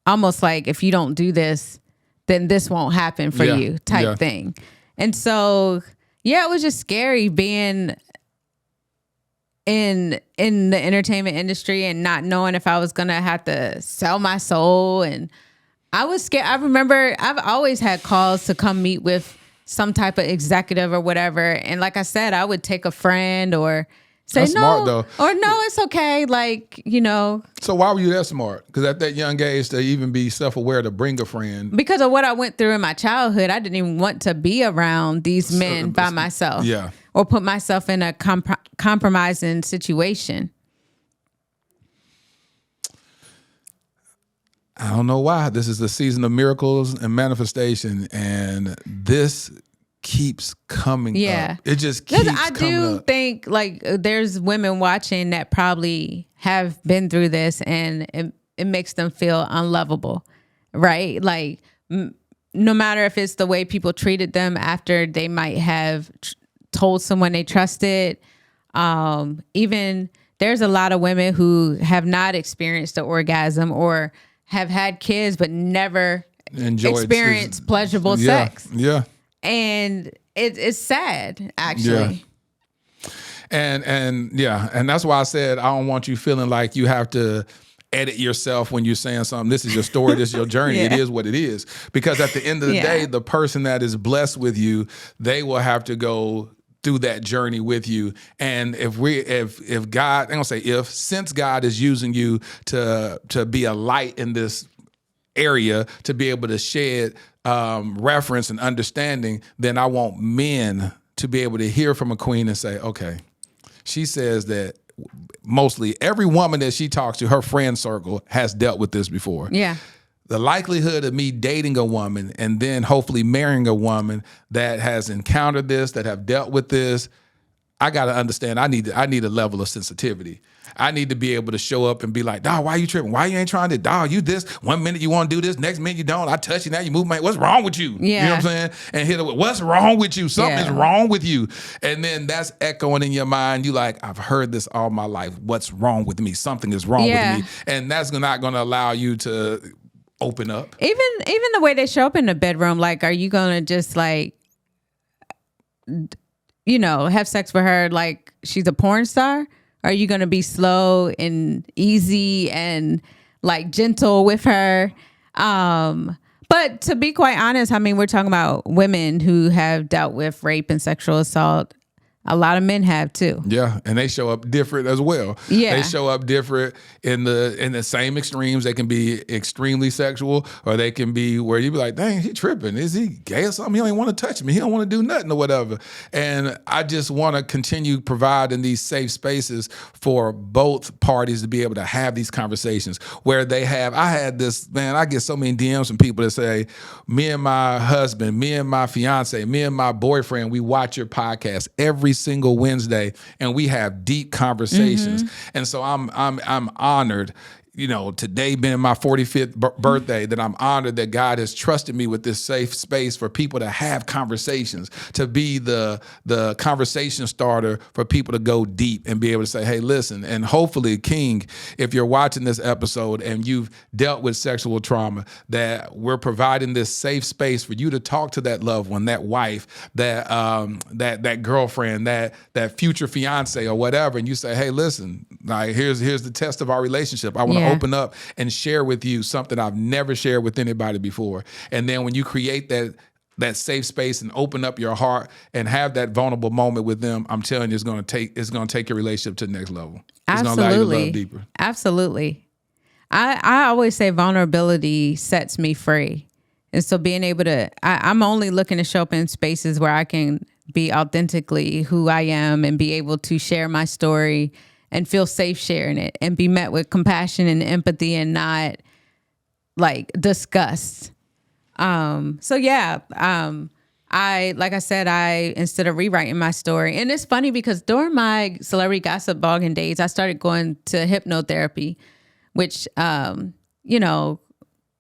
almost like if you don't do this, then this won't happen for you type thing. And so, it was just scary being in the entertainment industry and not knowing if I was gonna have to sell my soul. And I was scared. I remember I've always had calls to come meet with some type of executive or whatever, and like I said, I would take a friend or say That's no, smart, though. or no, it's okay, like So why were you that smart? Because at that young age, to even be self-aware to bring a friend. Because of what I went through in my childhood, I didn't even want to be around these men by myself. Yeah. Or put myself in a compromising situation. I don't know why. This is the season of miracles and manifestation, and this keeps coming up. It just keeps coming up. I do think like there's women watching that probably have been through this, and it makes them feel unlovable, right? Like no matter if it's the way people treated them after they might have told someone they trusted. Even there's a lot of women who have not experienced the orgasm or have had kids but never experienced pleasurable sex. Yeah. And it's sad, actually. Yeah. And that's why I said I don't want you feeling like you have to edit yourself when you're saying something. This is your story. This is your journey. It is what it is. Because at the end of the day, the person that is blessed with you, they will have to go through that journey with you. And if God, I'm gonna say since God is using you to be a light in this area, to be able to shed reference and understanding, then I want men to be able to hear from a queen and say, okay, she says that mostly every woman that she talks to, her friend circle, has dealt with this before. Yeah. The likelihood of me dating a woman and then hopefully marrying a woman that has encountered this, that have dealt with this, I got to understand I need a level of sensitivity. I need to be able to show up and be like, dog, why you tripping? Why you ain't trying to, dog, you this, 1 minute you want to do this, next minute you don't. I touch you, now you move my, what's wrong with you? Yeah. You know what I'm saying? And hit it with, what's wrong with you? Something's Yeah. wrong with you. And then that's echoing in your mind. You like, I've heard this all my life. What's wrong with me? Something is wrong Yeah. with me. And that's not going to allow you to open up. Even the way they show up in the bedroom, like, are you gonna just like, have sex with her like she's a porn star? Are you gonna be slow and easy and like gentle with her? But to be quite honest, I mean, we're talking about women who have dealt with rape and sexual assault. A lot of men have too. Yeah, and they show up different as well. Yeah. They show up different in the same extremes. They can be extremely sexual, or they can be where you be like, dang, he tripping. Is he gay or something? He don't even want to touch me. He don't want to do nothing or whatever. And I just want to continue providing these safe spaces for both parties to be able to have these conversations where they have, I get so many DMs from people that say, me and my husband, me and my fiance, me and my boyfriend, we watch your podcast every single Wednesday, and we have deep conversations. And so I'm honored, today being my 45th birthday, that I'm honored that God has trusted me with this safe space for people to have conversations, to be the conversation starter for people to go deep and be able to say, hey, listen. And hopefully, King, if you're watching this episode and you've dealt with sexual trauma, that we're providing this safe space for you to talk to that loved one, that wife, that girlfriend, that future fiance or whatever, and you say, hey, listen, like here's the test of our relationship. I want to open up and share with you something I've never shared with anybody before. And then when you create that safe space and open up your heart and have that vulnerable moment with them, I'm telling you, it's going to take your relationship to the next level. It's going to allow you to love deeper. Absolutely. I always say vulnerability sets me free. And so being able to, I'm only looking to show up in spaces where I can be authentically who I am and be able to share my story and feel safe sharing it and be met with compassion and empathy and not like disgust. So yeah, like I said, instead of rewriting my story, and it's funny because during my celebrity gossip blogging days, I started going to hypnotherapy, which,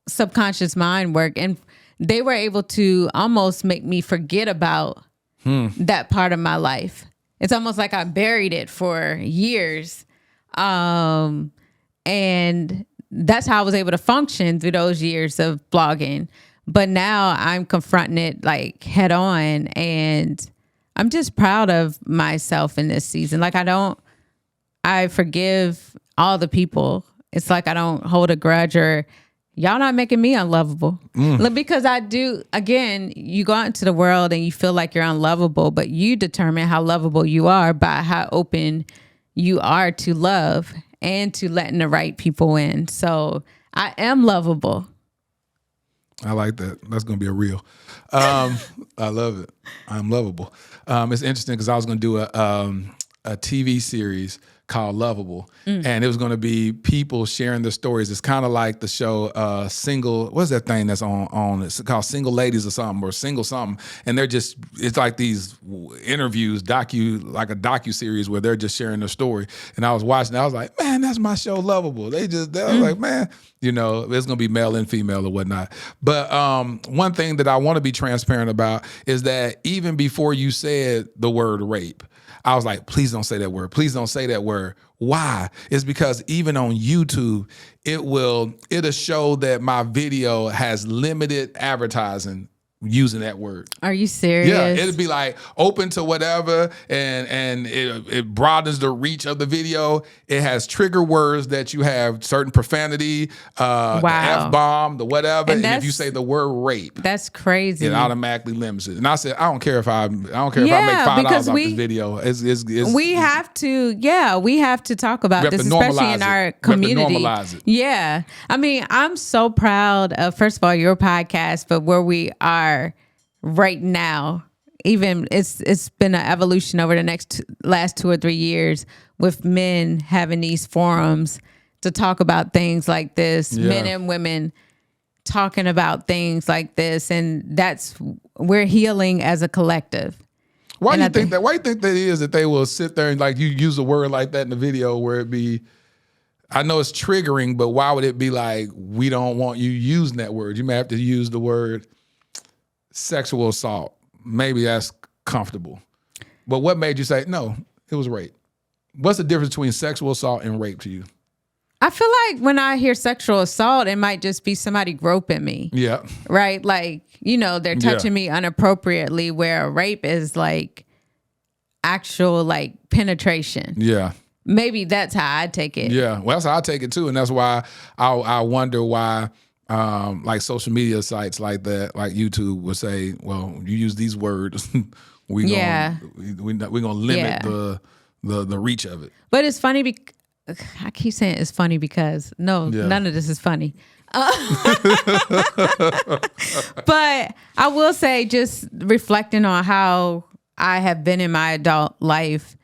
subconscious mind work. And they were able to almost make me forget about that part of my life. It's almost like I buried it for years. And that's how I was able to function through those years of blogging. But now I'm confronting it like head on, and I'm just proud of myself in this season. Like I forgive all the people. It's like I don't hold a grudge or y'all not making me unlovable. Because I do, again, you go out into the world and you feel like you're unlovable, but you determine how lovable you are by how open you are to love and to letting the right people in. So I am lovable. I like that. That's going to be a reel. I love it. I'm lovable. It's interesting because I was going to do a TV series called Lovable, and it was going to be people sharing their stories. It's kind of like the show Single. What's that thing that's on? It's called Single Ladies or something, or Single something. And it's like these interviews, like a docu series where they're just sharing their story. And I was watching, I was like, man, that's my show, Lovable. I was like, man, it's going to be male and female or whatnot. But one thing that I want to be transparent about is that even before you said the word rape, I was like, please don't say that word. Please don't say that word. Why? It's because even on YouTube, it'll show that my video has limited advertising using that word. Are you serious? Yeah, it'd be like open to whatever, and it broadens the reach of the video. It has trigger words that you have certain profanity, the F-bomb, the whatever, and if you say the word rape, that's crazy. It automatically limits it. And I said, I don't care if I make $5 off this video. We have to talk about this, especially in our community. Normalize it. Yeah, I mean, I'm so proud of, first of all, your podcast, but where we are right now. Even it's been an evolution over the last 2 or 3 years with men having these forums to talk about things like this, men and women talking about things like this, and we're healing as a collective. Why And do I you think that? Why do you think that is that they will sit there and like you use a word like that in the video where it be? I know it's triggering, but why would it be like we don't want you using that word? You may have to use the word sexual assault. Maybe that's comfortable. But what made you say no? It was rape. What's the difference between sexual assault and rape to you? I feel like when I hear sexual assault, it might just be somebody groping me. Yeah. Right? Like, they're touching me inappropriately, where a rape is like actual like penetration. Yeah. Maybe that's how I take it. Yeah. Well, that's how I take it too. And that's why I wonder why like social media sites like that, like YouTube would say, well, you use these words, we're gonna limit the reach of it. But it's funny I keep saying it's funny because none of this is funny. But I will say, just reflecting on how I have been in my adult life,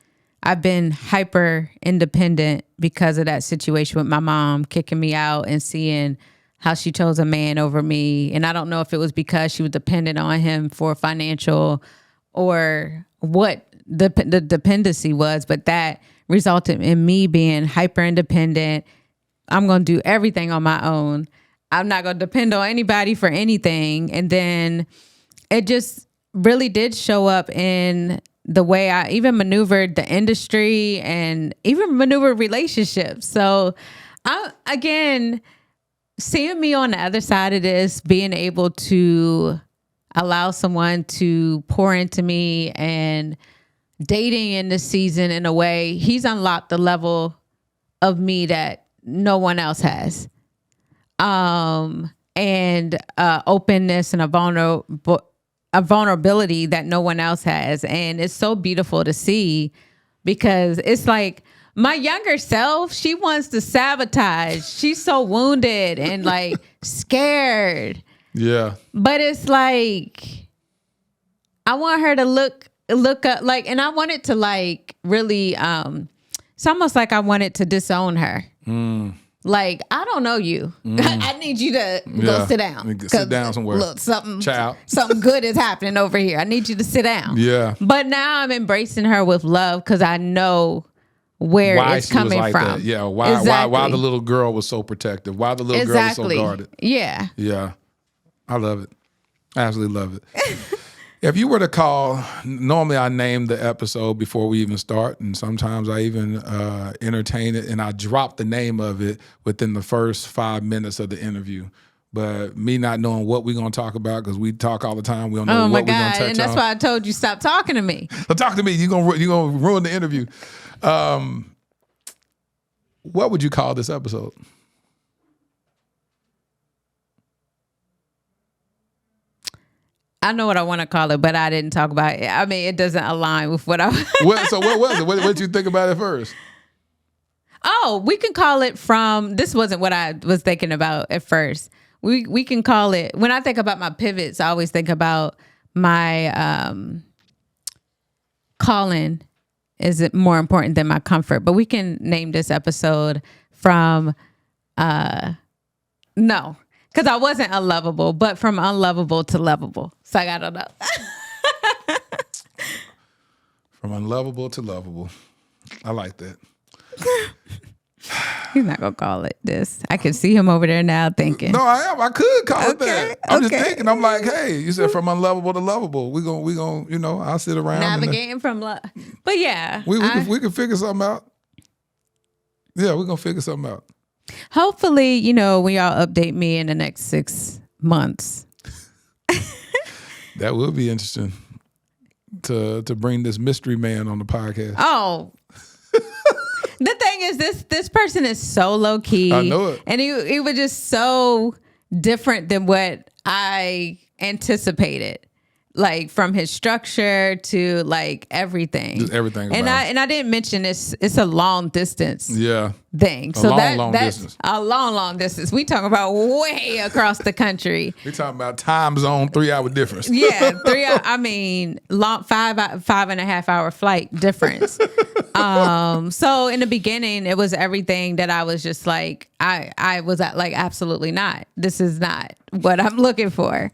I've been hyper independent because of that situation with my mom kicking me out and seeing how she chose a man over me. And I don't know if it was because she was dependent on him for financial or what the dependency was, but that resulted in me being hyper independent. I'm going to do everything on my own. I'm not going to depend on anybody for anything. And then it just really did show up in the way I even maneuvered the industry and even maneuvered relationships. So again, seeing me on the other side of this, being able to allow someone to pour into me and dating in this season in a way, he's unlocked the level of me that no one else has. And openness and a vulnerability that no one else has. And it's so beautiful to see, because it's like my younger self, she wants to sabotage. She's so wounded and like scared. Yeah. But it's like, I want her to look up, like, and I want it to like really, it's almost like I wanted to disown her. Like, I don't know you. I need you to go sit down. Sit down somewhere. Look, something good is happening over here. I need you to sit down. Yeah. But now I'm embracing her with love because I know where it's coming from. That. Yeah. Why the little girl was so protective? Why the little girl was so guarded? Yeah. Yeah. I love it. I absolutely love it. If you were to call, normally I name the episode before we even start, and sometimes I even entertain it, and I drop the name of it within the first 5 minutes of the interview. But me not knowing what we're going to talk about, because we talk all the time, we don't know what we're going to touch on. And that's why I told you, stop talking to me. Talk to me. You're gonna ruin the interview. What would you call this episode? I know what I want to call it, but I didn't talk about it. I mean, it doesn't align with what I... So what was it? What did you think about it first? Oh, we can call it from... This wasn't what I was thinking about at first. We can call it... When I think about my pivots, I always think about my calling is it more important than my comfort. But we can name this episode from... No. Because I wasn't unlovable, but from unlovable to lovable. So I don't know. From unlovable to lovable. I like that. He's not going to call it this. I can see him over there now thinking. No, I am. I could call it that. I'm just thinking. I'm like, hey, you said from unlovable to lovable. We gonna, I'll sit around. Navigating from love. But yeah. We can figure something out. Yeah, we're going to figure something out. Hopefully, when y'all update me in the next 6 months. That will be interesting to bring this mystery man on the podcast. Oh. The thing is, this person is so low key. I know it. And he was just so different than what I anticipated. Like from his structure to like everything. Just everything. And I didn't mention it's a long distance thing. So that's distance. A long distance. We talking about way across the country. We talking about time zone 3 hour difference. Yeah, 3 hour. I mean, long 5.5 hour flight difference. So in the beginning, it was everything that I was just like, I was like, absolutely not. This is not what I'm looking for.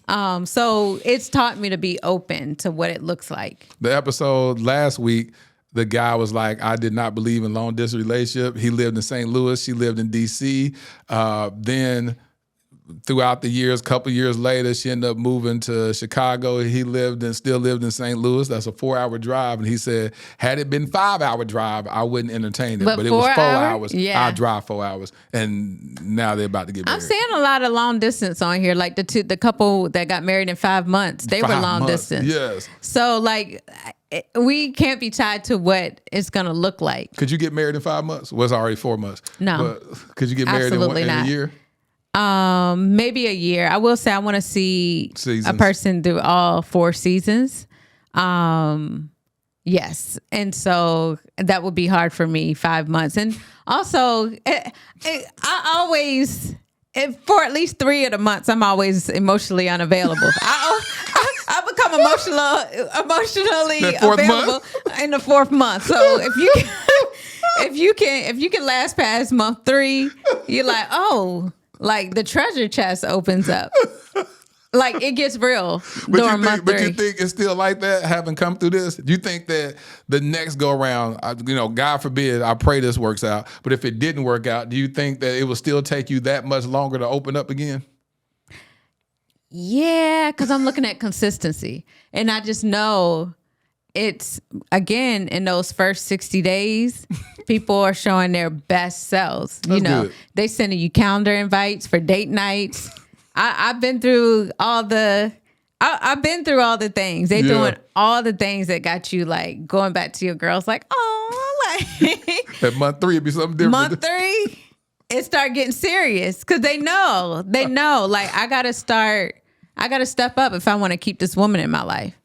So it's taught me to be open to what it looks like. The episode last week, the guy was like, I did not believe in long distance relationship. He lived in St. Louis. She lived in D.C. Then throughout the years, couple years later, she ended up moving to Chicago. He still lived in St. Louis. That's a 4-hour drive. And he said, had it been 5-hour drive, I wouldn't entertain it. But it was 4 hours. Yeah. I'd drive 4 hours. And now they're about to get married. I'm seeing a lot of long distance on here. Like the couple that got married in 5 months, they were long distance. Yes. So like we can't be tied to what it's going to look like. Could you get married in 5 months? Well, it's already 4 months. No. But could you get married in a year? Maybe a year. I will say I want to see Seasons. a person through all 4 seasons. Yes. And so that would be hard for me, 5 months. And also I always, for at least 3 of the months, I'm always emotionally unavailable. I become emotionally available in the 4th month. So if you can last past month 3, you're like, oh, like the treasure chest opens up. Like it gets real during month 3. But you think it's still like that, having come through this? Do you think that the next go around, God forbid, I pray this works out, but if it didn't work out, do you think that it will still take you that much longer to open up again? Yeah, because I'm looking at consistency. And I just know it's, again, in those first 60 days, people are showing their best selves. That's good. They sending you calendar invites for date nights. I've been through all the things. They doing all the things that got you like going back to your girls like, oh, like at month 3 it'd be something different. Month 3, it start getting serious because they know like I gotta step up if I want to keep this woman in my life.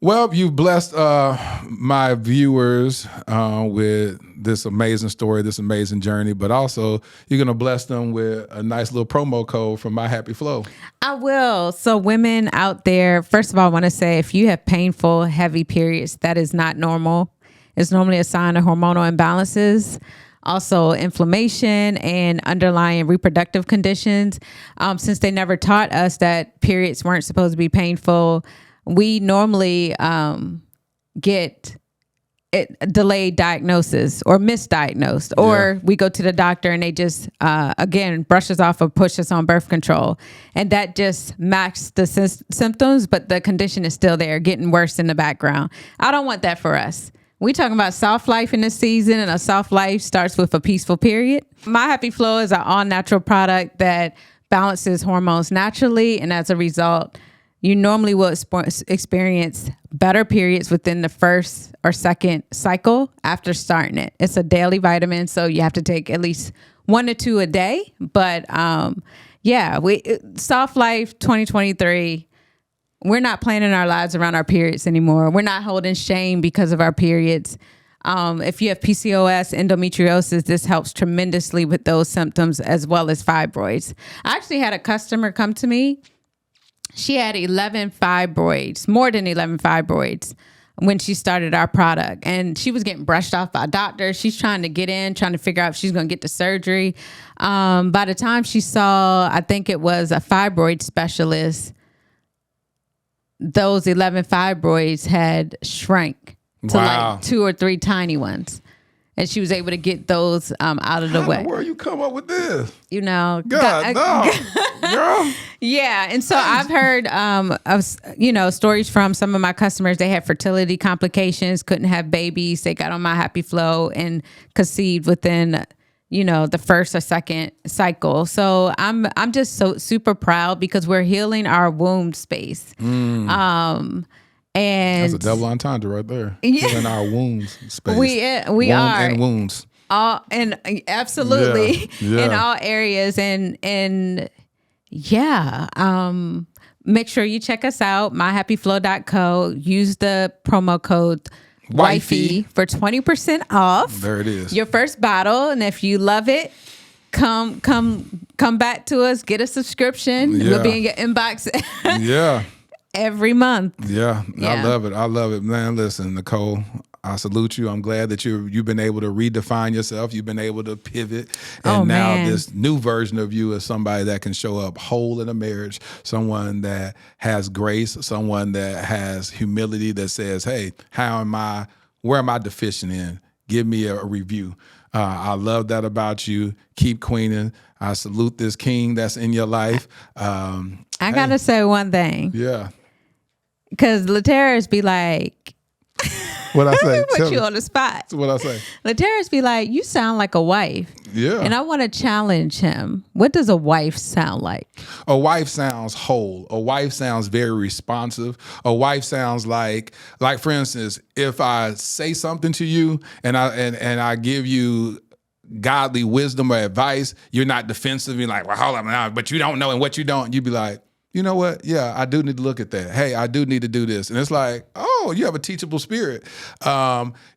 Well, you've blessed my viewers with this amazing story, this amazing journey, but also you're going to bless them with a nice little promo code from My Happy Flow. I will. So women out there, first of all, I want to say if you have painful, heavy periods, that is not normal. It's normally a sign of hormonal imbalances. Also inflammation and underlying reproductive conditions. Since they never taught us that periods weren't supposed to be painful, we normally get delayed diagnosis or misdiagnosed, or we go to the doctor and they just, again, brush us off or push us on birth control. And that just masks the symptoms, but the condition is still there, getting worse in the background. I don't want that for us. We talking about soft life in this season, and a soft life starts with a peaceful period. My Happy Flow is an all-natural product that balances hormones naturally, and as a result, you normally will experience better periods within the first or second cycle after starting it. It's a daily vitamin, so you have to take at least 1 to 2 a day. But Soft Life 2023, we're not planning our lives around our periods anymore. We're not holding shame because of our periods. If you have PCOS, endometriosis, this helps tremendously with those symptoms as well as fibroids. I actually had a customer come to me. She had 11 fibroids, more than 11 fibroids when she started our product. And she was getting brushed off by doctors. She's trying to get in, trying to figure out if she's going to get the surgery. By the time she saw, I think it was a fibroid specialist, those 11 fibroids had shrank to like 2 or 3 tiny ones. And she was able to get those out of the way. Where you come up with this? God, no, girl. Yeah, and so I've heard of stories from some of my customers. They had fertility complications, couldn't have babies. They got on My Happy Flow and conceived within the first or second cycle. So I'm just so super proud because we're healing our womb space. And that's a double entendre right there. Yeah. In our wounds space. We Womb are and wounds. Absolutely in all areas and make sure you check us out, myhappyflow.co. Use the promo code Wifey for 20% off. There it is. Your first bottle, and if you love it, come back to us, get a subscription. We'll be in your inbox. Every month. Yeah, I love it. Man, listen, Necole, I salute you. I'm glad that you've been able to redefine yourself. You've been able to pivot. And Oh, now man. this new version of you is somebody that can show up whole in a marriage, someone that has grace, someone that has humility, that says, hey, where am I deficient in? Give me a review. I love that about you. Keep queening. I salute this king that's in your life. I gotta say one thing, Yeah. because LaTerras be like, What I say? put Tell you me. on the spot. What I say? LaTerras be like, you sound like a wife. Yeah. And I want to challenge him. What does a wife sound like? A wife sounds whole. A wife sounds very responsive. A wife sounds like for instance, if I say something to you and I give you godly wisdom or advice, you're not defensive. You're like, well, hold on now, but you don't know, and what you don't, you'd be like, you know what? Yeah, I do need to look at that. Hey, I do need to do this. And it's like, oh, you have a teachable spirit.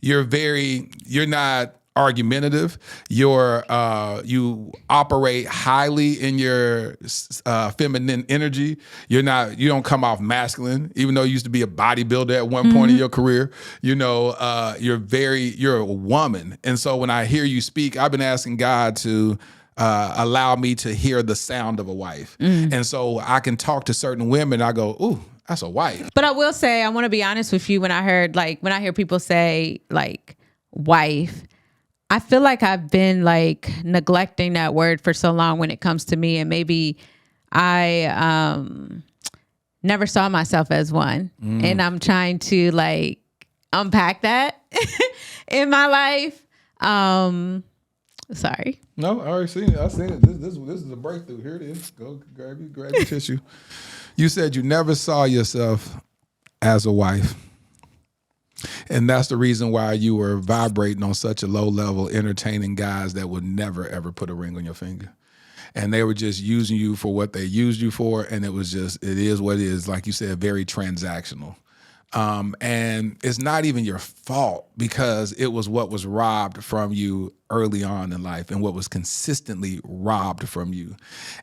You're not argumentative. You operate highly in your feminine energy. You don't come off masculine, even though you used to be a bodybuilder at one point in your career. You know, you're a woman. And so when I hear you speak, I've been asking God to allow me to hear the sound of a wife. And so I can talk to certain women. I go, ooh, that's a wife. But I will say, I want to be honest with you. When I hear people say like wife, I feel like I've been like neglecting that word for so long when it comes to me. And maybe I never saw myself as one. And I'm trying to like unpack that in my life. Sorry. No, I already seen it. I seen it. This is a breakthrough. Here it is. Go grab your tissue. You said you never saw yourself as a wife. And that's the reason why you were vibrating on such a low level, entertaining guys that would never, ever put a ring on your finger. And they were just using you for what they used you for. And it is what it is. Like you said, very transactional. And it's not even your fault, because it was what was robbed from you early on in life and what was consistently robbed from you.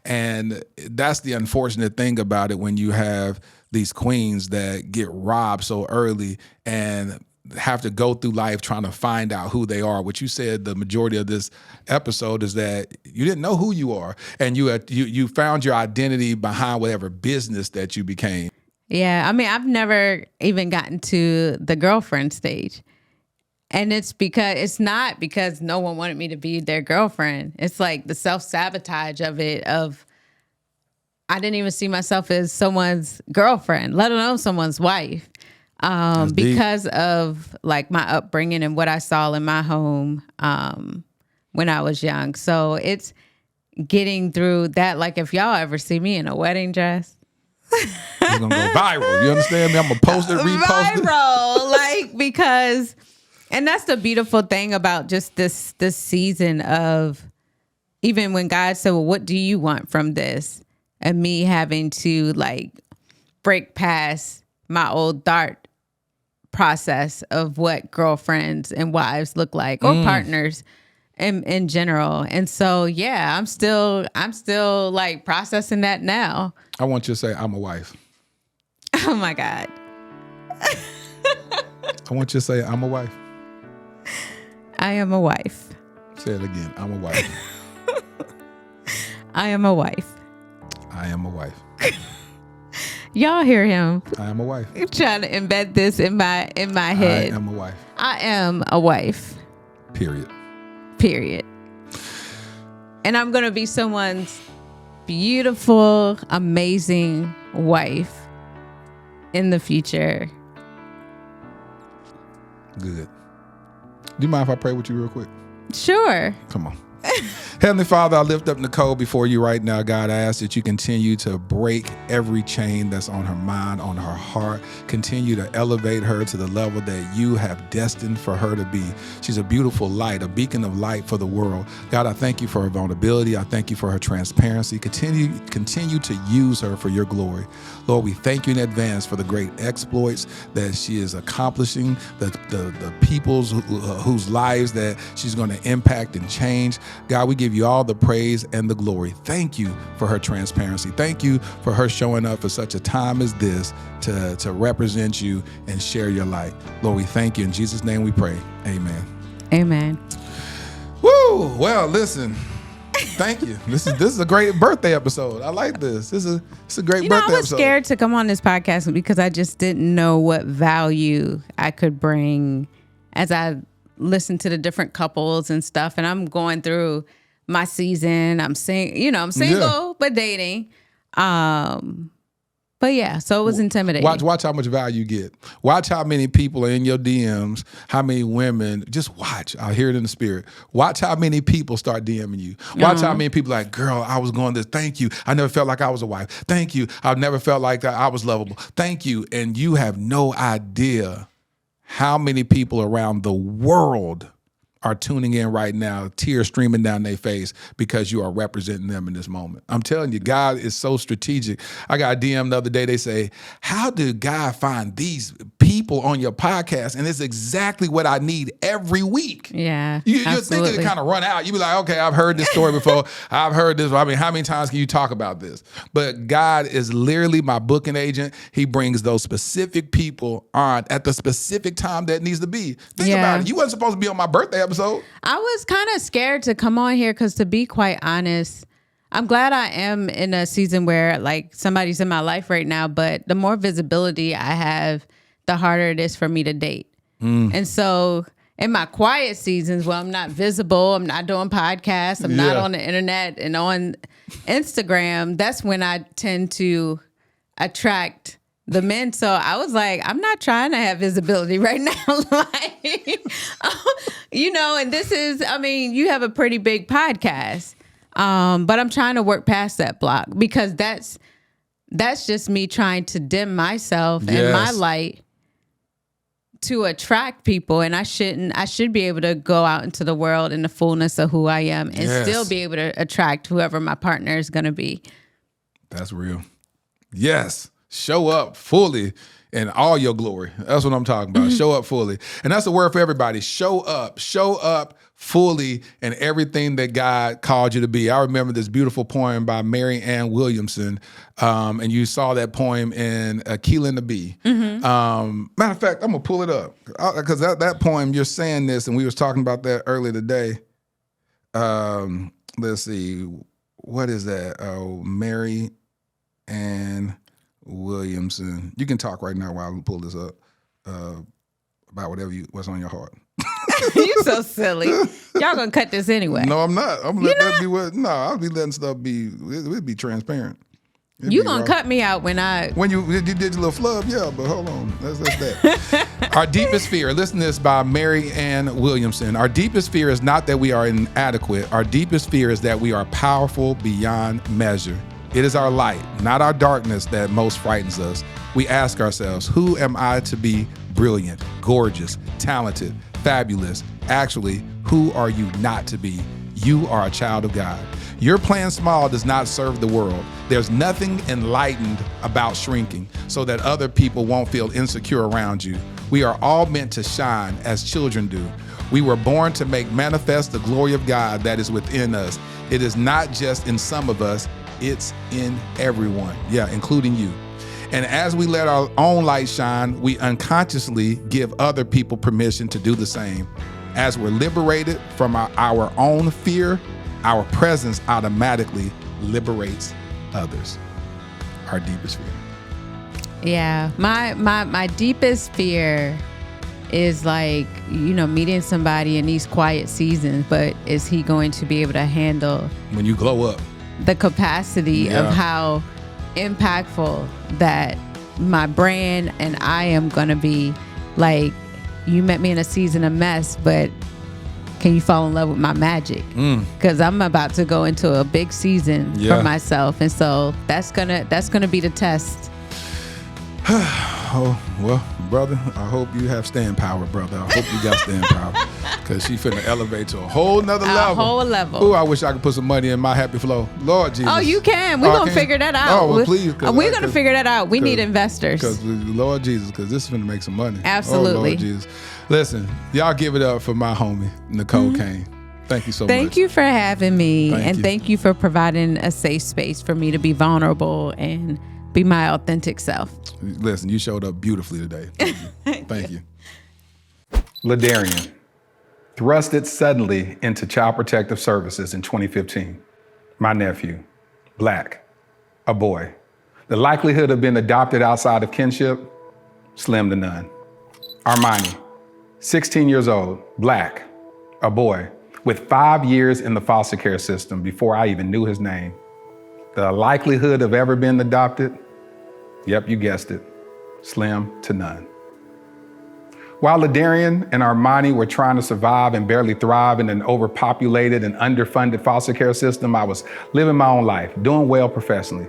And that's the unfortunate thing about it, when you have these queens that get robbed so early and have to go through life trying to find out who they are. What you said, the majority of this episode, is that you didn't know who you are, and you found your identity behind whatever business that you became. Yeah, I mean, I've never even gotten to the girlfriend stage. And it's not because no one wanted me to be their girlfriend. It's like the self-sabotage of it, I didn't even see myself as someone's girlfriend, let alone someone's wife. Because of like my upbringing and what I saw in my home when I was young. So it's getting through that. Like if y'all ever see me in a wedding dress, It's gonna go viral. You understand me? I'm gonna post it, repost it. viral, like, because, and that's the beautiful thing about just this season of, even when God said, well, what do you want from this? And me having to like break past my old dart process of what girlfriends and wives look like, or partners in general. And so, yeah, I'm still like processing that now. I want you to say, I'm a wife. Oh my God. I want you to say, I'm a wife. I am a wife. Say it again. I'm a wife. I am a wife. I am a wife. Y'all hear him I am a wife. trying to embed this in my head. I am a wife. I am a wife. Period. And I'm going to be someone's beautiful, amazing wife in the future. Good. Do you mind if I pray with you real quick? Sure. Come on. Heavenly Father, I lift up Necole before you right now, God. I ask that you continue to break every chain that's on her mind, on her heart. Continue to elevate her to the level that you have destined for her to be. She's a beautiful light, a beacon of light for the world. God, I thank you for her vulnerability. I thank you for her transparency. Continue to use her for your glory. Lord, we thank you in advance for the great exploits that she is accomplishing, the people's whose lives that she's going to impact and change. God, we give give you all the praise and the glory. Thank you for her transparency. Thank you for her showing up for such a time as this to represent you and share your light. Lord, we thank you. In Jesus' name we pray. Amen. Amen. Woo! Well, listen. Thank you. This is a great birthday episode. I like this. This is a great birthday episode. I was scared to come on this podcast because I just didn't know what value I could bring as I listened to the different couples and stuff. And I'm going through my season. I'm single, but dating. But yeah, so it was intimidating. Watch how much value you get. Watch how many people are in your DMs, how many women. Just watch. I hear it in the spirit. Watch how many people start DMing you. Watch how many people like, girl, I was going this. Thank you. I never felt like I was a wife. Thank you. I've never felt like I was lovable. Thank you. And you have no idea how many people around the world are tuning in right now, tears streaming down their face because you are representing them in this moment. I'm telling you, God is so strategic. I got a DM the other day. They say, how did God find these people on your podcast? And it's exactly what I need every week. Yeah, You're thinking to kind of run out. You be like, okay, I've heard this story before. I've heard this. I mean, how many times can you talk about this? But God is literally my booking agent. He brings those specific people on at the specific time that needs to be. Think about it. You wasn't supposed to be on my birthday episode. I was kind of scared to come on here because, to be quite honest, I'm glad I am in a season where like somebody's in my life right now, but the more visibility I have, the harder it is for me to date. And so in my quiet seasons where I'm not visible, I'm not doing podcasts, I'm not on the internet and on Instagram, that's when I tend to attract the men. So I was like, I'm not trying to have visibility right now. And this is, I mean, you have a pretty big podcast. But I'm trying to work past that block because that's just me trying to dim myself and my light to attract people. And I should be able to go out into the world in the fullness of who I am and still be able to attract whoever my partner is going to be. That's real. Yes. Show up fully in all your glory. That's what I'm talking about. Show up fully. And that's the word for everybody. Show up fully in everything that God called you to be. I remember this beautiful poem by Mary Ann Williamson. And you saw that poem in Keelan the Bee. Matter of fact, I'm going to pull it up. Because that poem, you're saying this, and we was talking about that earlier today. Let's see. What is that? Oh, Mary Ann Williamson. You can talk right now while I pull this up about what's on your heart. You so silly. Y'all gonna cut this anyway. No, I'm not. I'm gonna let that be what. No, I'll be letting stuff be. It'll be transparent. You gonna cut me out when you did your little flub, yeah. But hold on, that's that. Our deepest fear. Listen to this by Mary Ann Williamson. Our deepest fear is not that we are inadequate. Our deepest fear is that we are powerful beyond measure. It is our light, not our darkness, that most frightens us. We ask ourselves, who am I to be brilliant, gorgeous, talented, fabulous? Actually, who are you not to be? You are a child of God. Your playing small does not serve the world. There's nothing enlightened about shrinking so that other people won't feel insecure around you. We are all meant to shine as children do. We were born to make manifest the glory of God that is within us. It is not just in some of us, it's in everyone, including you. And as we let our own light shine, we unconsciously give other people permission to do the same. As we're liberated from our own fear, our presence automatically liberates others. Our deepest fear. Yeah, my deepest fear is like, meeting somebody in these quiet seasons, but is he going to be able to handle when you glow up? The capacity of how impactful that my brand and I am going to be. Like, you met me in a season of mess, but can you fall in love with my magic? Because I'm about to go into a big season for myself. And so that's gonna be the test. Oh, well, brother, I hope you have staying power, brother. I hope you got staying power. Because she finna elevate to a whole nother level. A whole level. Ooh, I wish I could put some money in my happy flow. Lord Jesus. Oh, you can. We're going to figure that out. Oh, well, please. We're going to figure that out. We need investors. Because, Lord Jesus, because this is finna make some money. Absolutely. Oh, Lord Jesus. Listen, y'all give it up for my homie, Necole Kane. Thank you so much. Thank you for having me. Thank you. Thank you for providing a safe space for me to be vulnerable and be my authentic self. Listen, you showed up beautifully today. Thank you. LaDarian, thrusted suddenly into Child Protective Services in 2015. My nephew, Black, a boy. The likelihood of being adopted outside of kinship, slim to none. Armani, 16 years old, Black, a boy, with 5 years in the foster care system before I even knew his name. The likelihood of ever being adopted, yep, you guessed it, slim to none. While LaDarian and Armani were trying to survive and barely thrive in an overpopulated and underfunded foster care system, I was living my own life, doing well professionally.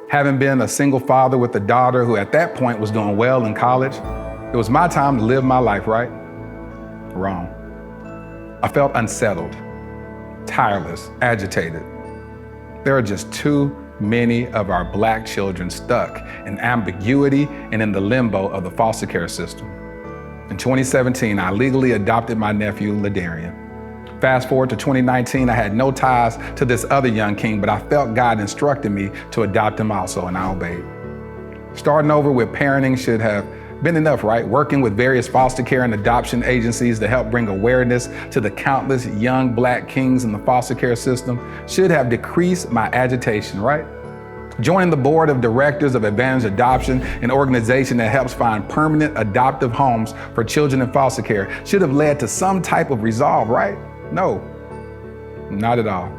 Having been a single father with a daughter who at that point was doing well in college, it was my time to live my life, right? Wrong. I felt unsettled, tireless, agitated. There are just too many of our Black children stuck in ambiguity and in the limbo of the foster care system. In 2017, I legally adopted my nephew, LaDarian. Fast forward to 2019, I had no ties to this other young king, but I felt God instructed me to adopt him also, and I obeyed. Starting over with parenting should have been enough, right? Working with various foster care and adoption agencies to help bring awareness to the countless young Black kings in the foster care system should have decreased my agitation, right? Joining the board of directors of Advantage Adoption, an organization that helps find permanent adoptive homes for children in foster care, should have led to some type of resolve, right? No, not at all.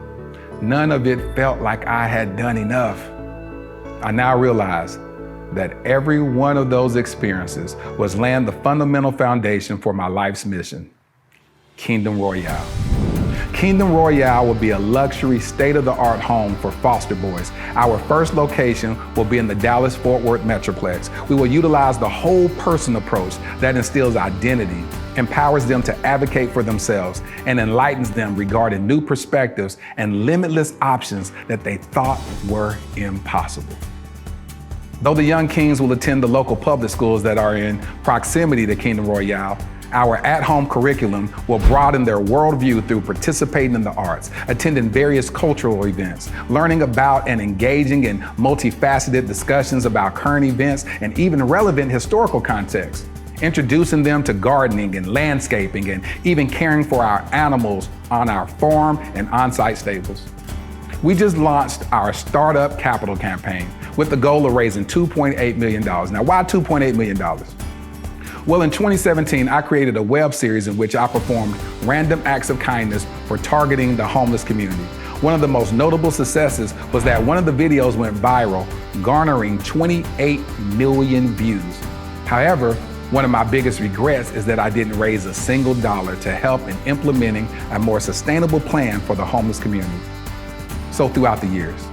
None of it felt like I had done enough. I now realize that every one of those experiences was laying the fundamental foundation for my life's mission, Kingdom Royale. Kingdom Royale will be a luxury, state-of-the-art home for foster boys. Our first location will be in the Dallas-Fort Worth Metroplex. We will utilize the whole person approach that instills identity, empowers them to advocate for themselves, and enlightens them regarding new perspectives and limitless options that they thought were impossible. Though the young kings will attend the local public schools that are in proximity to Kingdom Royale, our at-home curriculum will broaden their worldview through participating in the arts, attending various cultural events, learning about and engaging in multifaceted discussions about current events and even relevant historical context, introducing them to gardening and landscaping and even caring for our animals on our farm and on-site stables. We just launched our Startup Capital campaign with the goal of raising $2.8 million. Now, why $2.8 million? Well, in 2017, I created a web series in which I performed random acts of kindness for targeting the homeless community. One of the most notable successes was that one of the videos went viral, garnering 28 million views. However, one of my biggest regrets is that I didn't raise a single dollar to help in implementing a more sustainable plan for the homeless community. So throughout the years,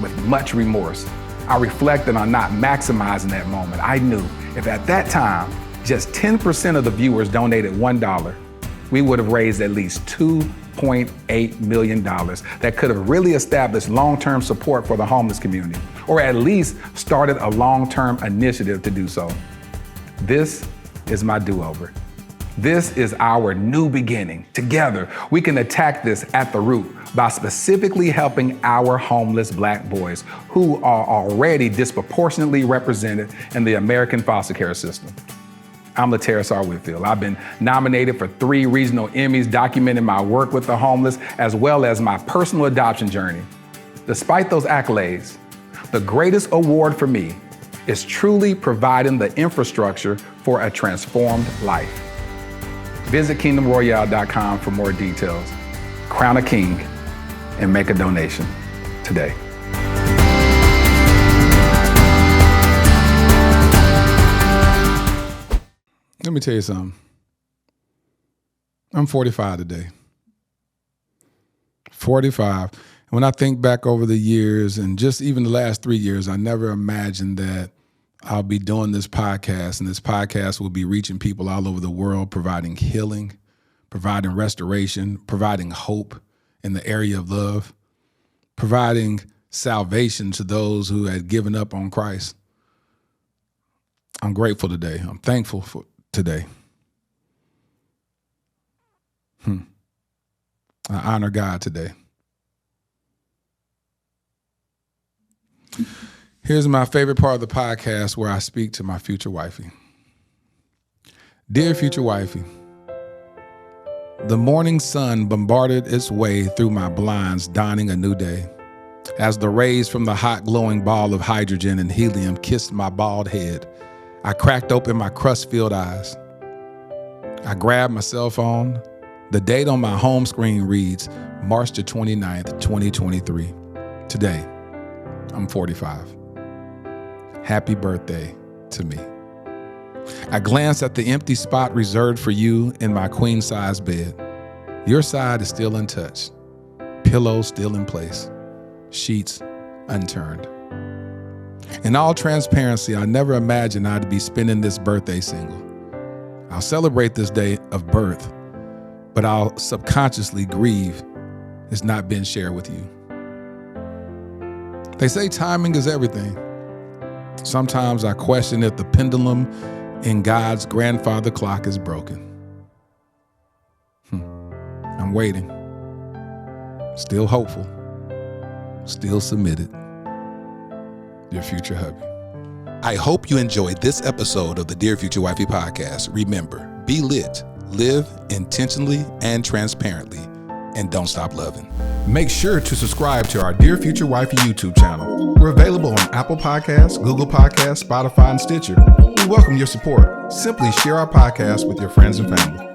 with much remorse, I reflected on not maximizing that moment. I knew if at that time, just 10% of the viewers donated $1, we would have raised at least $2.8 million that could have really established long-term support for the homeless community, or at least started a long-term initiative to do so. This is my do-over. This is our new beginning. Together, we can attack this at the root by specifically helping our homeless Black boys who are already disproportionately represented in the American foster care system. I'm LaterrasW. I've been nominated for 3 regional Emmys documenting my work with the homeless as well as my personal adoption journey. Despite those accolades, the greatest award for me is truly providing the infrastructure for a transformed life. Visit kingdomroyale.com for more details. Crown a king and make a donation today. Let me tell you something. I'm 45 today. 45. And when I think back over the years and just even the last 3 years, I never imagined that I'll be doing this podcast, and this podcast will be reaching people all over the world, providing healing, providing restoration, providing hope in the area of love, providing salvation to those who had given up on Christ. I'm grateful today. I'm thankful for today. I honor God today. Here's my favorite part of the podcast where I speak to my future wifey. Dear future wifey, the morning sun bombarded its way through my blinds, dawning a new day. As the rays from the hot glowing ball of hydrogen and helium kissed my bald head, I cracked open my crust-filled eyes. I grabbed my cell phone. The date on my home screen reads March the 29th, 2023. Today, I'm 45. Happy birthday to me. I glanced at the empty spot reserved for you in my queen-size bed. Your side is still untouched. Pillows still in place. Sheets unturned. In all transparency, I never imagined I'd be spending this birthday single. I'll celebrate this day of birth, but I'll subconsciously grieve it's not been shared with you. They say timing is everything. Sometimes I question if the pendulum in God's grandfather clock is broken. I'm waiting. Still hopeful. Still submitted. Your future hubby. I hope you enjoyed this episode of the Dear Future Wifey podcast. Remember, be lit, live intentionally and transparently, and don't stop loving. Make sure to subscribe to our Dear Future Wifey YouTube channel. We're available on Apple Podcasts, Google Podcasts, Spotify, and Stitcher. We welcome your support. Simply share our podcast with your friends and family.